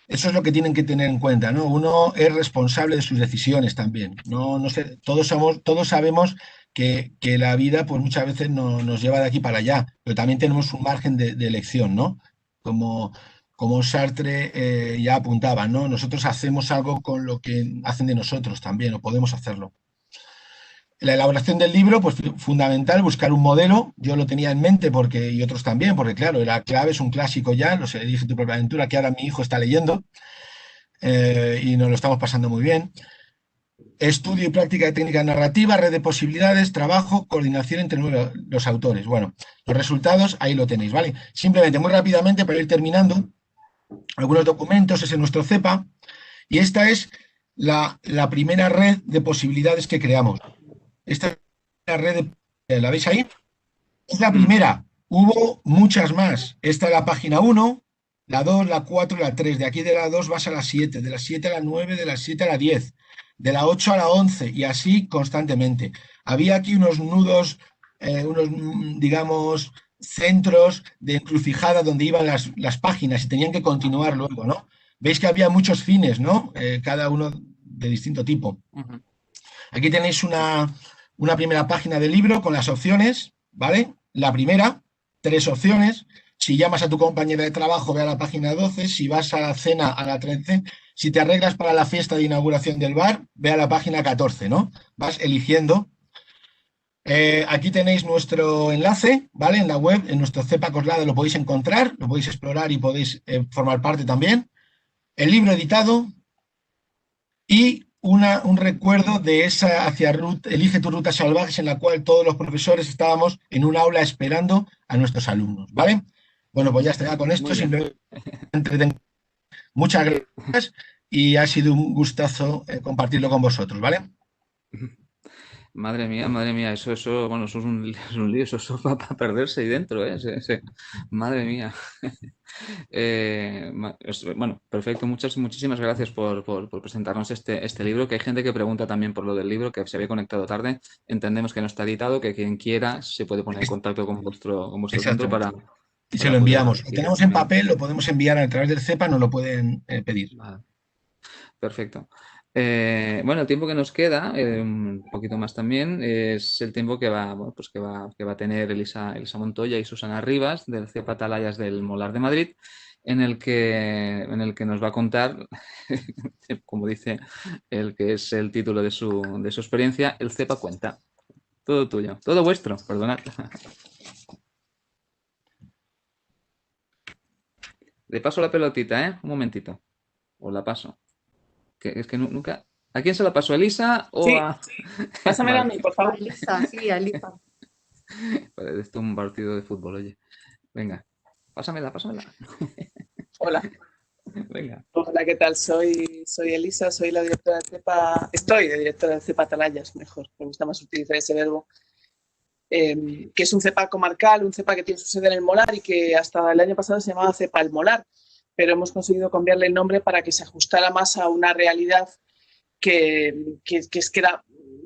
Eso es lo que tienen que tener en cuenta, ¿no? Uno es responsable de sus decisiones también. No sé, todos sabemos que la vida pues muchas veces nos lleva de aquí para allá, pero también tenemos un margen de elección, ¿no? Como Sartre ya apuntaba, ¿no? Nosotros hacemos algo con lo que hacen de nosotros también, o podemos hacerlo. La elaboración del libro, pues fundamental, buscar un modelo. Yo lo tenía en mente y otros también, porque claro, era clave, es un clásico ya, lo sé, Elige tu propia aventura, que ahora mi hijo está leyendo y nos lo estamos pasando muy bien. Estudio y práctica de técnica narrativa, red de posibilidades, trabajo, coordinación entre los autores. Bueno, los resultados ahí lo tenéis, ¿vale? Simplemente, muy rápidamente, para ir terminando, algunos documentos, es en nuestro CEPA, y esta es la primera red de posibilidades que creamos. Esta es la red ¿la veis ahí? Es la primera. Hubo muchas más. Esta es la página 1, la 2, la 4 y la 3. De aquí de la 2 vas a la 7, de la 7 a la 9, de la 7 a la 10, de la 8 a la 11 y así constantemente. Había aquí unos nudos, digamos, centros de encrucijada donde iban las páginas y tenían que continuar luego, ¿no? Veis que había muchos fines, ¿no? Cada uno de distinto tipo. Aquí tenéis una primera página del libro con las opciones, ¿vale? La primera, 3 opciones. Si llamas a tu compañera de trabajo, ve a la página 12. Si vas a la cena, a la 13. Si te arreglas para la fiesta de inauguración del bar, ve a la página 14, ¿no? Vas eligiendo. Aquí tenéis nuestro enlace, ¿vale? En la web, en nuestro CEPA Coslada lo podéis encontrar, lo podéis explorar y podéis formar parte también. El libro editado y un recuerdo de esa Elige tu ruta salvajes, en la cual todos los profesores estábamos en un aula esperando a nuestros alumnos, ¿vale? Bueno, pues ya estaría con esto, simplemente muchas gracias y ha sido un gustazo compartirlo con vosotros, ¿vale? Madre mía, eso, bueno, eso es un lío, eso es para perderse ahí dentro, ¿eh? Madre mía. Bueno, perfecto, muchísimas gracias por presentarnos este libro, que hay gente que pregunta también por lo del libro, que se había conectado tarde. Entendemos que no está editado, que quien quiera se puede poner en contacto con vuestro centro para... Y se lo enviamos. Lo tenemos en papel, lo podemos enviar a través del CEPA, nos lo pueden pedir. Vale. Perfecto. Bueno, el tiempo que nos queda, un poquito más también, es el tiempo que va a tener Elisa Montoya y Susana Rivas del CEPA Atalayas del Molar de Madrid, en el que nos va a contar, como dice el que es el título de su experiencia, el CEPA cuenta. Todo tuyo, todo vuestro, perdonad. Le paso la pelotita, un momentito. Os la paso. Es que nunca... ¿A quién se la pasó? ¿A Elisa o a...? Pásamela a mí, por favor. Elisa, sí, a Elisa. Parece esto un partido de fútbol, oye. Venga, pásamela. Hola. Venga. Hola, ¿qué tal? Soy Elisa, soy la directora de CEPA... Estoy de directora de CEPA Atalayas, mejor, me gusta más utilizar ese verbo. Que es un CEPA comarcal, un CEPA que tiene su sede en el Molar y que hasta el año pasado se llamaba CEPA El Molar, pero hemos conseguido cambiarle el nombre para que se ajustara más a una realidad que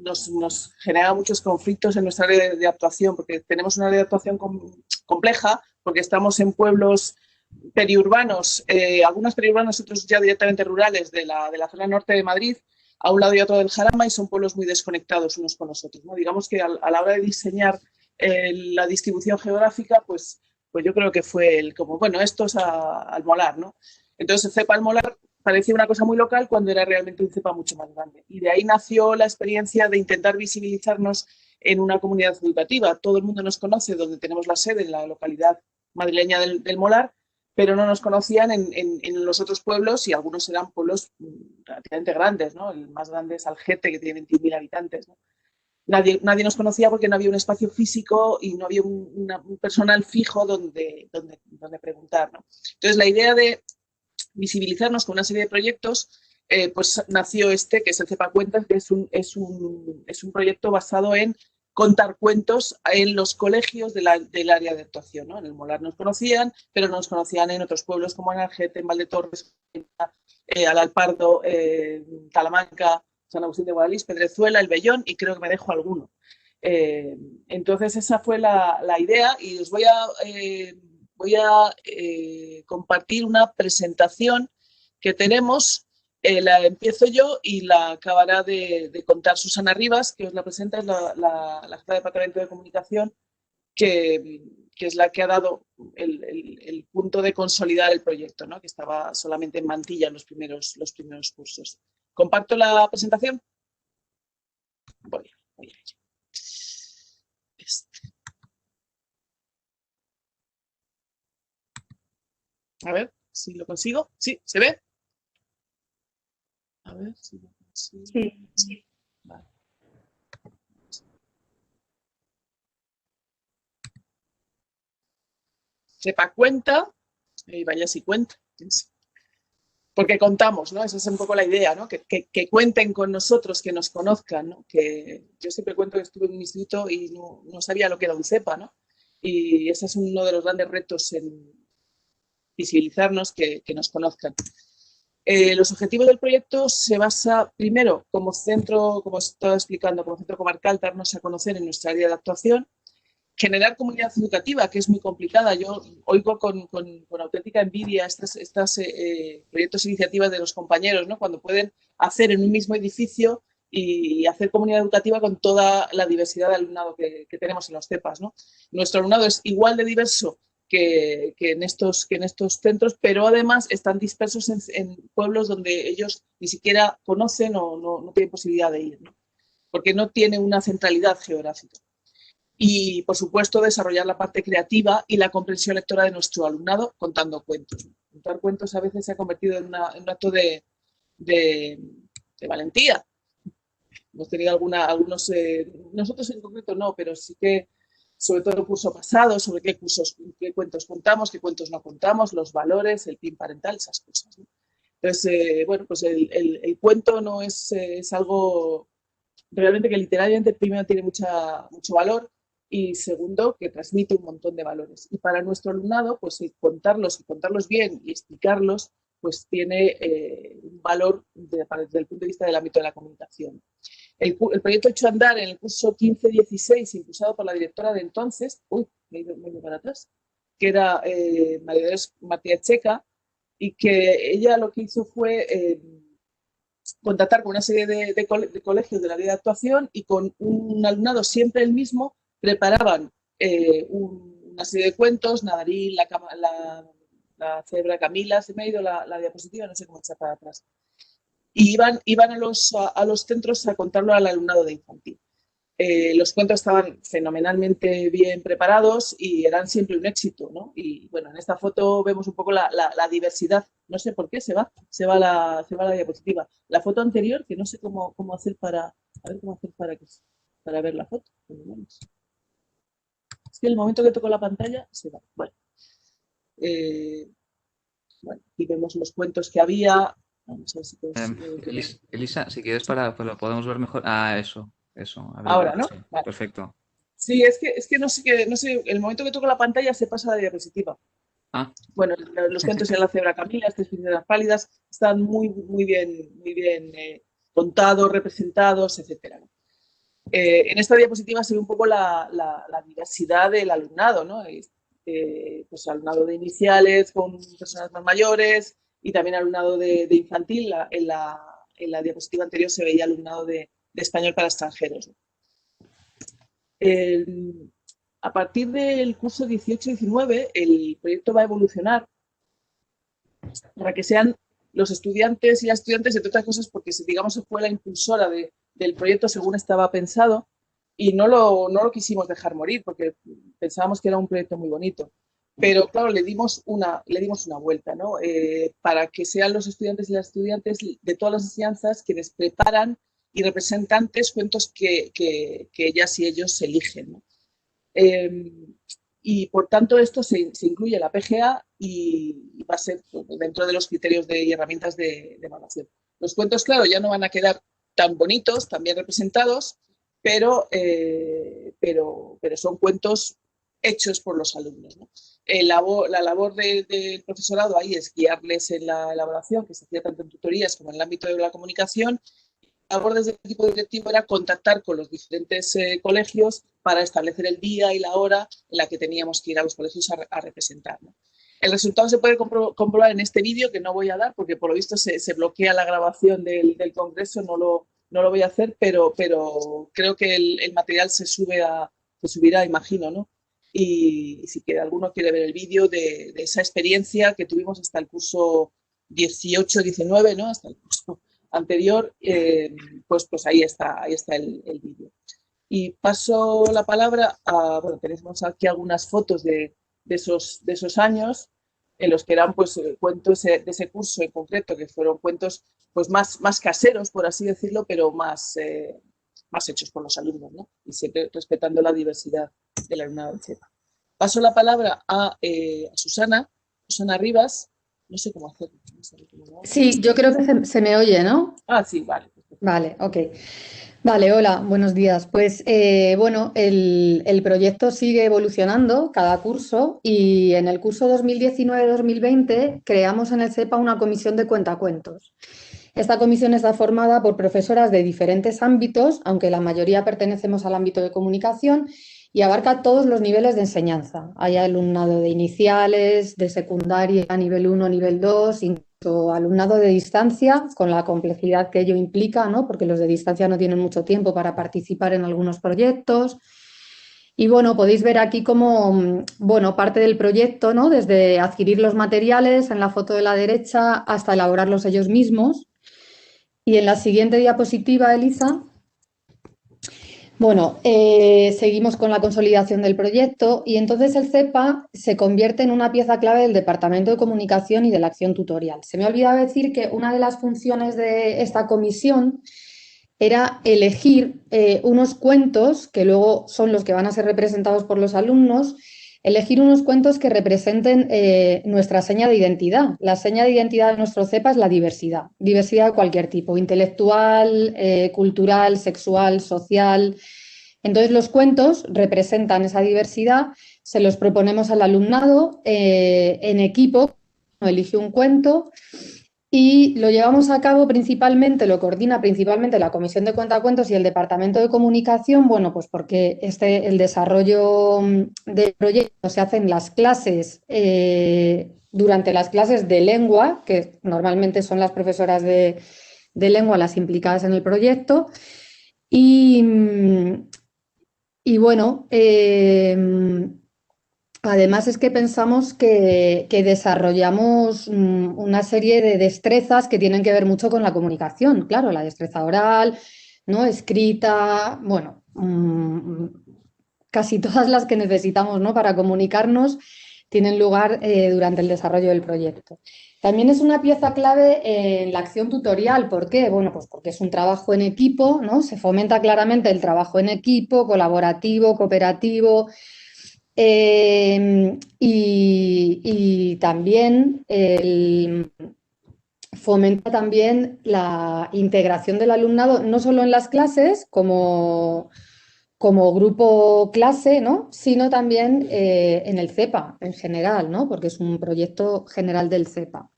nos genera muchos conflictos en nuestra área de actuación, porque tenemos una área de actuación compleja, porque estamos en pueblos periurbanos, algunos periurbanos, otros ya directamente rurales de la zona norte de Madrid, a un lado y otro del Jarama y son pueblos muy desconectados unos con los otros, ¿no? Digamos que a la hora de diseñar la distribución geográfica, pues yo creo que fue como, bueno, esto es al molar, ¿no? Entonces el cepa al molar parecía una cosa muy local cuando era realmente un cepa mucho más grande. Y de ahí nació la experiencia de intentar visibilizarnos en una comunidad educativa. Todo el mundo nos conoce donde tenemos la sede, en la localidad madrileña del Molar, pero no nos conocían en los otros pueblos y algunos eran pueblos relativamente grandes, ¿no? El más grande es Algete, que tiene 21.000 habitantes, ¿no? Nadie nos conocía porque no había un espacio físico y no había un personal fijo donde preguntar, ¿no? Entonces, la idea de visibilizarnos con una serie de proyectos, pues nació que es el Cepa Cuentas, que es un proyecto basado en contar cuentos en los colegios del área de actuación, ¿no? En el Molar nos conocían, pero no nos conocían en otros pueblos como en Algete, en Valdetorres, Alalpardo, Talamanca, San Agustín de Guadalís, Pedrezuela, El Vellón, y creo que me dejo alguno. Entonces esa fue la idea y os voy a compartir una presentación que tenemos. La empiezo yo y la acabará de contar Susana Rivas, que os la presenta, es la jefa de Departamento de Comunicación, que es la que ha dado el punto de consolidar el proyecto, ¿no? Que estaba solamente en Mantilla en los primeros cursos. ¿Comparto la presentación? Voy a ello. A ver si lo consigo. ¿Sí? ¿Se ve? A ver si lo consigo. Sí. Vale. Sepa cuenta, y vaya si cuenta. Porque contamos, ¿no? Esa es un poco la idea, ¿no? Que cuenten con nosotros, que nos conozcan, ¿no? Que yo siempre cuento que estuve en un instituto y no sabía lo que era un cepa, ¿no? Y ese es uno de los grandes retos en visibilizarnos, que nos conozcan. Los objetivos del proyecto se basa, primero, como centro, como estaba explicando, como centro comarcal, darnos a conocer en nuestra área de actuación, generar comunidad educativa, que es muy complicada. Yo oigo con auténtica envidia estos proyectos e iniciativas de los compañeros, ¿no? Cuando pueden hacer en un mismo edificio y hacer comunidad educativa con toda la diversidad de alumnado que tenemos en los CEPAs, ¿no? Nuestro alumnado es igual de diverso que en estos centros, pero además están dispersos en pueblos donde ellos ni siquiera conocen o no tienen posibilidad de ir, ¿no? Porque no tiene una centralidad geográfica. Y, por supuesto, desarrollar la parte creativa y la comprensión lectora de nuestro alumnado contando cuentos. Contar cuentos a veces se ha convertido en un acto de valentía. Hemos tenido algunos, nosotros en concreto no, pero sí que, sobre todo el curso pasado, sobre qué cuentos contamos, qué cuentos no contamos, los valores, el PIN parental, esas cosas, ¿no? Entonces, bueno, pues el cuento no es algo realmente que literalmente, primero, tiene mucho valor, y segundo, que transmite un montón de valores. Y para nuestro alumnado, pues contarlos bien y explicarlos, pues tiene un valor desde el punto de vista del ámbito de la comunicación. El proyecto echó a andar en el curso 15-16, impulsado por la directora de entonces, me he ido para atrás, que era María Martínez Checa, y que ella lo que hizo fue contactar con una serie de colegios de la área de actuación, y con un alumnado siempre el mismo preparaban una serie de cuentos, Nadaril, la cebra Camila, se me ha ido la diapositiva, no sé cómo está para atrás. Y iban a los centros a contarlo al alumnado de infantil. Los cuentos estaban fenomenalmente bien preparados y eran siempre un éxito, ¿no? Y bueno, en esta foto vemos un poco la diversidad. No sé por qué se va la diapositiva. La foto anterior, que no sé cómo hacer para ver la foto. Es que en el momento que toco la pantalla se va. Bueno, aquí vemos los cuentos que había. Vamos a ver si Elisa, si quieres pues lo podemos ver mejor. Eso. Ahora, ¿no? Sí, vale. Perfecto. Sí, es que no sé, el momento que toco la pantalla se pasa la diapositiva. Bueno, los cuentos de la cebra Camila, Tres princesas pálidas, están muy bien contados, representados, etcétera. En esta diapositiva se ve un poco la diversidad del alumnado, ¿no? Pues alumnado de iniciales con personas más mayores, y también alumnado de infantil en la en la diapositiva anterior se veía alumnado de español para extranjeros. A partir del curso 18-19, el proyecto va a evolucionar para que sean los estudiantes y las estudiantes, entre otras cosas, porque digamos fue la impulsora del proyecto según estaba pensado, y no lo quisimos dejar morir porque pensábamos que era un proyecto muy bonito. Pero claro, le dimos una vuelta, ¿no? Para que sean los estudiantes y las estudiantes de todas las enseñanzas quienes preparan y representantes cuentos que ellas y ellos eligen, ¿no? Y por tanto esto se incluye en la PGA y va a ser dentro de los criterios y herramientas de evaluación. Los cuentos, claro, ya no van a quedar tan bonitos, tan bien representados, pero son cuentos hechos por los alumnos, ¿no? La labor del profesorado ahí es guiarles en la elaboración, que se hacía tanto en tutorías como en el ámbito de la comunicación. La labor desde el equipo directivo era contactar con los diferentes colegios para establecer el día y la hora en la que teníamos que ir a los colegios a representar, ¿no? El resultado se puede comprobar en este vídeo, que no voy a dar porque por lo visto se bloquea la grabación del congreso, no lo voy a hacer, pero creo que el material se subirá, imagino, ¿no? Y si alguno quiere ver el vídeo de esa experiencia que tuvimos hasta el curso 18-19, ¿no? Hasta el curso anterior, pues ahí está el vídeo. Y paso la palabra a, bueno, tenemos aquí algunas fotos de esos años en los que eran pues cuentos de ese curso en concreto, que fueron cuentos pues más caseros, por así decirlo, pero más hechos por los alumnos, ¿no? Y siempre respetando la diversidad del alumnado del CEPA. Paso la palabra a Susana Rivas. No sé cómo hacerlo. Sí, yo creo que se me oye, ¿no? Ah, sí, vale. Vale, ok. Vale, hola, buenos días. Pues bueno, el proyecto sigue evolucionando cada curso y en el curso 2019-2020 creamos en el CEPA una comisión de cuentacuentos. Esta comisión está formada por profesoras de diferentes ámbitos, aunque la mayoría pertenecemos al ámbito de comunicación, y abarca todos los niveles de enseñanza. Hay alumnado de iniciales, de secundaria, nivel 1, nivel 2, incluso alumnado de distancia, con la complejidad que ello implica, ¿no? Porque los de distancia no tienen mucho tiempo para participar en algunos proyectos. Y bueno, podéis ver aquí como, bueno, parte del proyecto, ¿no? Desde adquirir los materiales en la foto de la derecha hasta elaborarlos ellos mismos. Y en la siguiente diapositiva, Elisa, bueno, seguimos con la consolidación del proyecto y entonces el CEPA se convierte en una pieza clave del Departamento de Comunicación y de la Acción Tutorial. Se me ha olvidado decir que una de las funciones de esta comisión era elegir unos cuentos, que luego son los que van a ser representados por los alumnos, elegir unos cuentos que representen nuestra seña de identidad. La seña de identidad de nuestro CEPA es la diversidad de cualquier tipo, intelectual, cultural, sexual, social. Entonces los cuentos representan esa diversidad, se los proponemos al alumnado en equipo, elige un cuento y lo llevamos a cabo principalmente, lo coordina principalmente la Comisión de Cuentacuentos y el Departamento de Comunicación, bueno, pues porque el desarrollo del proyecto se hace en las clases, durante las clases de lengua, que normalmente son las profesoras de lengua las implicadas en el proyecto, y bueno, además es que pensamos que desarrollamos una serie de destrezas que tienen que ver mucho con la comunicación, claro, la destreza oral, ¿no? Escrita, bueno, casi todas las que necesitamos, ¿no? Para comunicarnos tienen lugar durante el desarrollo del proyecto. También es una pieza clave en la acción tutorial. ¿Por qué? Bueno, pues porque es un trabajo en equipo, ¿no? Se fomenta claramente el trabajo en equipo, colaborativo, cooperativo. Y también fomenta también la integración del alumnado, no solo en las clases como grupo clase, ¿no? Sino también en el CEPA en general, ¿no? Porque es un proyecto general del CEPA.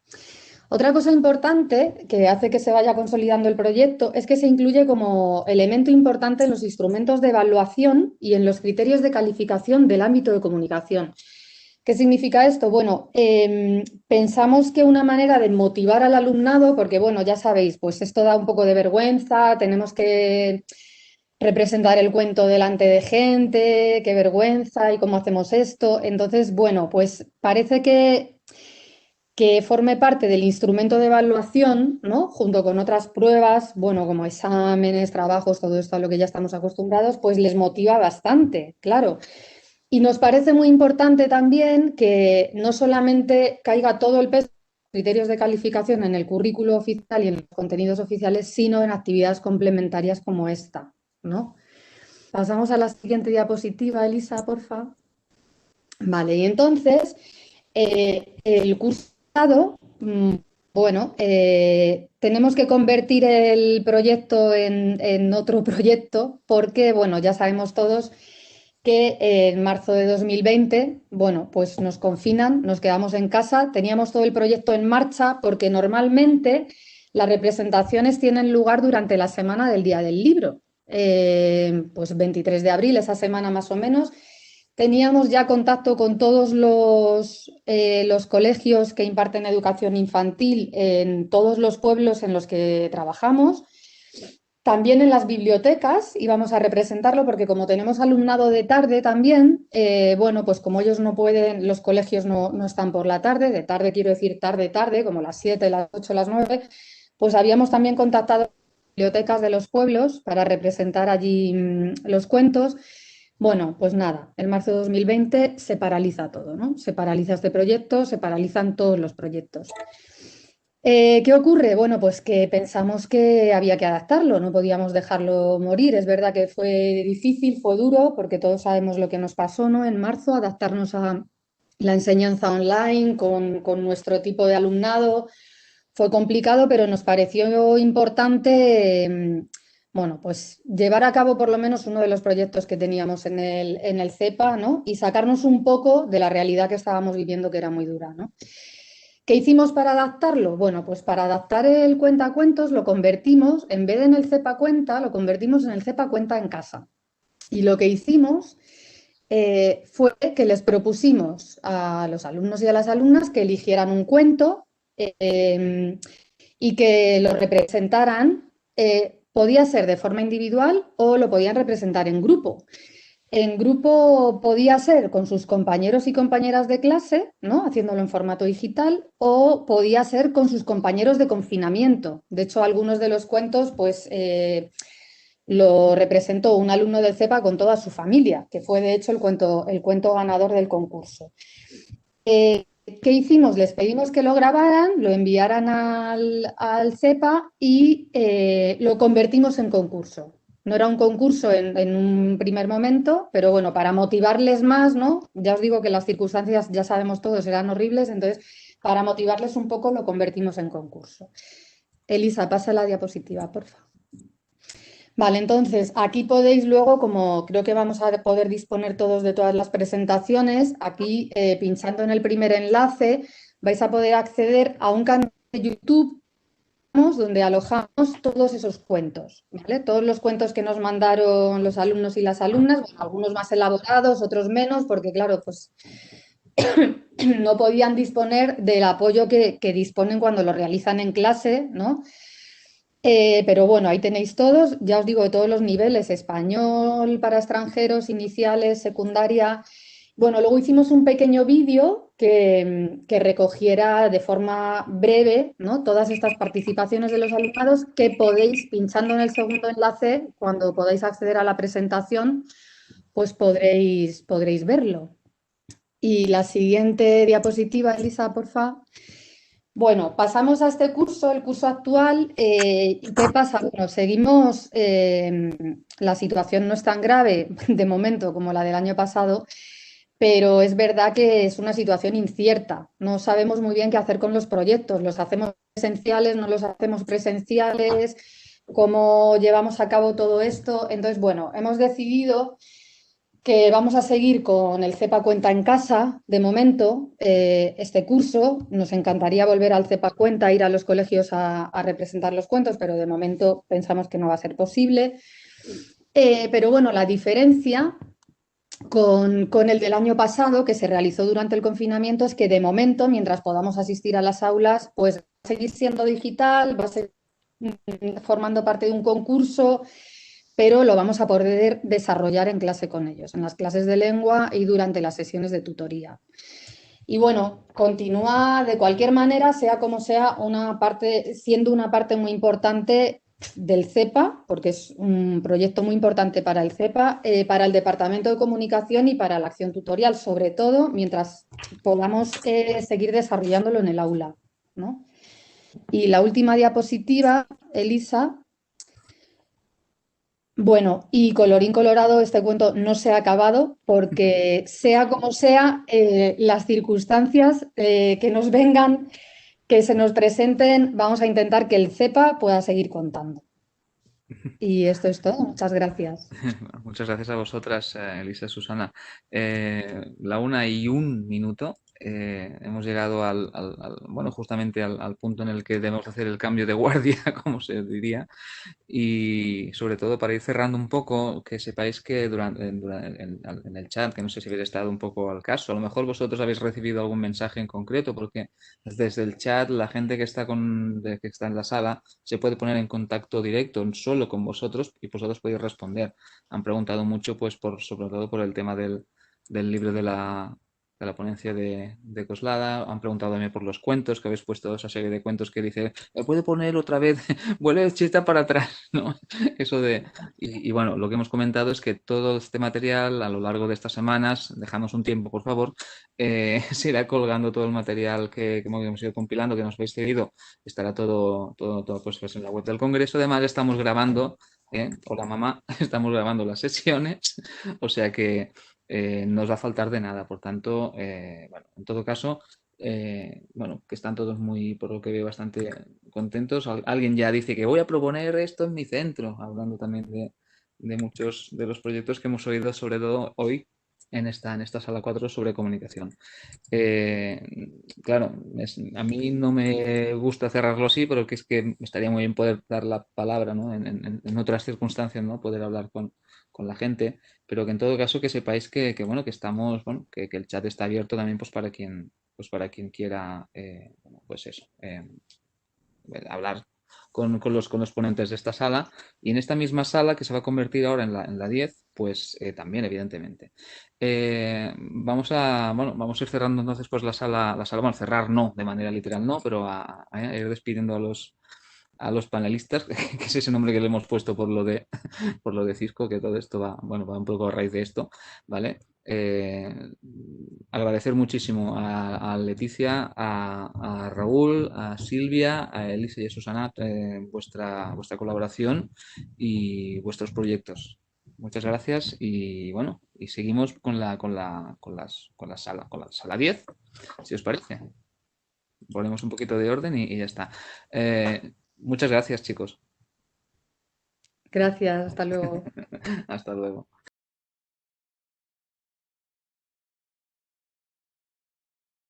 Otra cosa importante que hace que se vaya consolidando el proyecto es que se incluye como elemento importante en los instrumentos de evaluación y en los criterios de calificación del ámbito de comunicación. ¿Qué significa esto? Bueno, pensamos que una manera de motivar al alumnado, porque bueno, ya sabéis, pues esto da un poco de vergüenza, tenemos que representar el cuento delante de gente, qué vergüenza y cómo hacemos esto. Entonces, bueno, pues parece que forme parte del instrumento de evaluación, ¿no? Junto con otras pruebas, bueno, como exámenes, trabajos, todo esto a lo que ya estamos acostumbrados, pues les motiva bastante, claro. Y nos parece muy importante también que no solamente caiga todo el peso de los criterios de calificación en el currículo oficial y en los contenidos oficiales, sino en actividades complementarias como esta, ¿no? Pasamos a la siguiente diapositiva, Elisa, porfa. Vale, y entonces el cursado, bueno, tenemos que convertir el proyecto en otro proyecto porque, bueno, ya sabemos todos que en marzo de 2020, bueno, pues nos confinan, nos quedamos en casa, teníamos todo el proyecto en marcha porque normalmente las representaciones tienen lugar durante la semana del Día del Libro, pues 23 de abril, esa semana más o menos. Teníamos ya contacto con todos los colegios que imparten educación infantil en todos los pueblos en los que trabajamos. También en las bibliotecas íbamos a representarlo porque como tenemos alumnado de tarde también, bueno, pues como ellos no pueden, los colegios no están por la tarde, de tarde quiero decir tarde, como las 7, las 8, las 9, pues habíamos también contactado con las bibliotecas de los pueblos para representar allí los cuentos. Bueno, pues nada, en marzo de 2020 se paraliza todo, ¿no? Se paraliza este proyecto, se paralizan todos los proyectos. ¿Qué ocurre? Bueno, pues que pensamos que había que adaptarlo, no podíamos dejarlo morir. Es verdad que fue difícil, fue duro, porque todos sabemos lo que nos pasó, ¿no? En marzo, adaptarnos a la enseñanza online con nuestro tipo de alumnado. Fue complicado, pero nos pareció importante, bueno, pues llevar a cabo por lo menos uno de los proyectos que teníamos en el CEPA, ¿no? Y sacarnos un poco de la realidad que estábamos viviendo, que era muy dura, ¿no? ¿Qué hicimos para adaptarlo? Bueno, pues para adaptar el cuentacuentos lo convertimos, en vez de en el CEPA Cuenta, lo convertimos en el CEPA Cuenta en casa. Y lo que hicimos fue que les propusimos a los alumnos y a las alumnas que eligieran un cuento y que lo representaran. Podía ser de forma individual o lo podían representar en grupo. En grupo podía ser con sus compañeros y compañeras de clase, ¿no? Haciéndolo en formato digital, o podía ser con sus compañeros de confinamiento. De hecho, algunos de los cuentos, pues, lo representó un alumno del CEPA con toda su familia, que fue, de hecho, el cuento ganador del concurso. ¿Qué hicimos? Les pedimos que lo grabaran, lo enviaran al CEPA y lo convertimos en concurso. No era un concurso en un primer momento, pero bueno, para motivarles más, ¿no? Ya os digo que las circunstancias, ya sabemos todos, eran horribles, entonces para motivarles un poco lo convertimos en concurso. Elisa, pasa la diapositiva, por favor. Vale, entonces aquí podéis luego, como creo que vamos a poder disponer todos de todas las presentaciones, aquí pinchando en el primer enlace vais a poder acceder a un canal de YouTube donde alojamos todos esos cuentos, ¿vale? Todos los cuentos que nos mandaron los alumnos y las alumnas, bueno, algunos más elaborados, otros menos, porque claro, pues no podían disponer del apoyo que disponen cuando lo realizan en clase, ¿no? Pero bueno, ahí tenéis todos, ya os digo, de todos los niveles, español para extranjeros, iniciales, secundaria. Bueno, luego hicimos un pequeño vídeo que recogiera de forma breve, ¿no? Todas estas participaciones de los alumnados que podéis, pinchando en el segundo enlace, cuando podáis acceder a la presentación, pues podréis verlo. Y la siguiente diapositiva, Elisa, por favor. Bueno, pasamos a este curso, el curso actual. ¿Qué pasa? Bueno, seguimos, la situación no es tan grave de momento como la del año pasado, pero es verdad que es una situación incierta. No sabemos muy bien qué hacer con los proyectos. ¿Los hacemos presenciales, no los hacemos presenciales? ¿Cómo llevamos a cabo todo esto? Entonces, bueno, hemos decidido que vamos a seguir con el CEPA Cuenta en casa, de momento, este curso. Nos encantaría volver al CEPA Cuenta, ir a los colegios a representar los cuentos, pero de momento pensamos que no va a ser posible. Pero bueno, la diferencia con el del año pasado, que se realizó durante el confinamiento, es que de momento, mientras podamos asistir a las aulas, pues va a seguir siendo digital, va a seguir formando parte de un concurso, pero lo vamos a poder desarrollar en clase con ellos, en las clases de lengua y durante las sesiones de tutoría. Y bueno, continúa de cualquier manera, sea como sea, siendo una parte muy importante del CEPA, porque es un proyecto muy importante para el CEPA, para el Departamento de Comunicación y para la acción tutorial, sobre todo mientras podamos seguir desarrollándolo en el aula, ¿no? Y la última diapositiva, Elisa. Bueno, y colorín colorado, este cuento no se ha acabado porque sea como sea, las circunstancias que nos vengan, que se nos presenten, vamos a intentar que el CEPA pueda seguir contando. Y esto es todo. Muchas gracias. Bueno, muchas gracias a vosotras, Elisa y Susana. La 1:01. Hemos llegado bueno, justamente al punto en el que debemos hacer el cambio de guardia, como se diría. Y sobre todo para ir cerrando un poco, que sepáis que en el chat, que no sé si habéis estado un poco al caso, a lo mejor vosotros habéis recibido algún mensaje en concreto, porque desde el chat la gente que está, que está en la sala se puede poner en contacto directo solo con vosotros y vosotros podéis responder. Han preguntado mucho, pues, sobre todo por el tema del libro de la ponencia de Coslada. Han preguntado también por los cuentos, que habéis puesto esa serie de cuentos que dice, ¿me puede poner otra vez? Vuelve el chiste para atrás, ¿no? Eso de... Y bueno, lo que hemos comentado es que todo este material a lo largo de estas semanas, dejadnos un tiempo, por favor, se irá colgando todo el material que hemos ido compilando, que nos habéis seguido, estará todo pues en la web del Congreso. Además, estamos grabando, hola mamá, estamos grabando las sesiones, o sea que no os va a faltar de nada. Por tanto, bueno, en todo caso, bueno, que están todos muy, por lo que veo, bastante contentos. Alguien ya dice que voy a proponer esto en mi centro, hablando también de muchos de los proyectos que hemos oído, sobre todo hoy en esta sala 4 sobre comunicación. Eh, claro, a mí no me gusta cerrarlo así, pero que es que estaría muy bien poder dar la palabra, ¿no? En otras circunstancias, ¿no? Poder hablar con la gente, pero que en todo caso que sepáis bueno, que estamos, bueno, que el chat está abierto también pues para quien quiera, bueno, pues eso, hablar con los ponentes de esta sala, y en esta misma sala que se va a convertir ahora en la 10, pues también, evidentemente. Vamos a ir cerrando entonces pues la sala, bueno, cerrar no, de manera literal no, pero a ir despidiendo a los panelistas, que es ese nombre que le hemos puesto por lo de Cisco, que todo esto va un poco a raíz de esto, ¿vale? Agradecer muchísimo a Leticia, a Raúl, a Silvia, a Elisa y a Susana vuestra colaboración y vuestros proyectos. Muchas gracias y bueno, y seguimos con la sala 10, si os parece. Ponemos un poquito de orden y ya está. Muchas gracias, chicos. Gracias. Hasta luego. Hasta luego.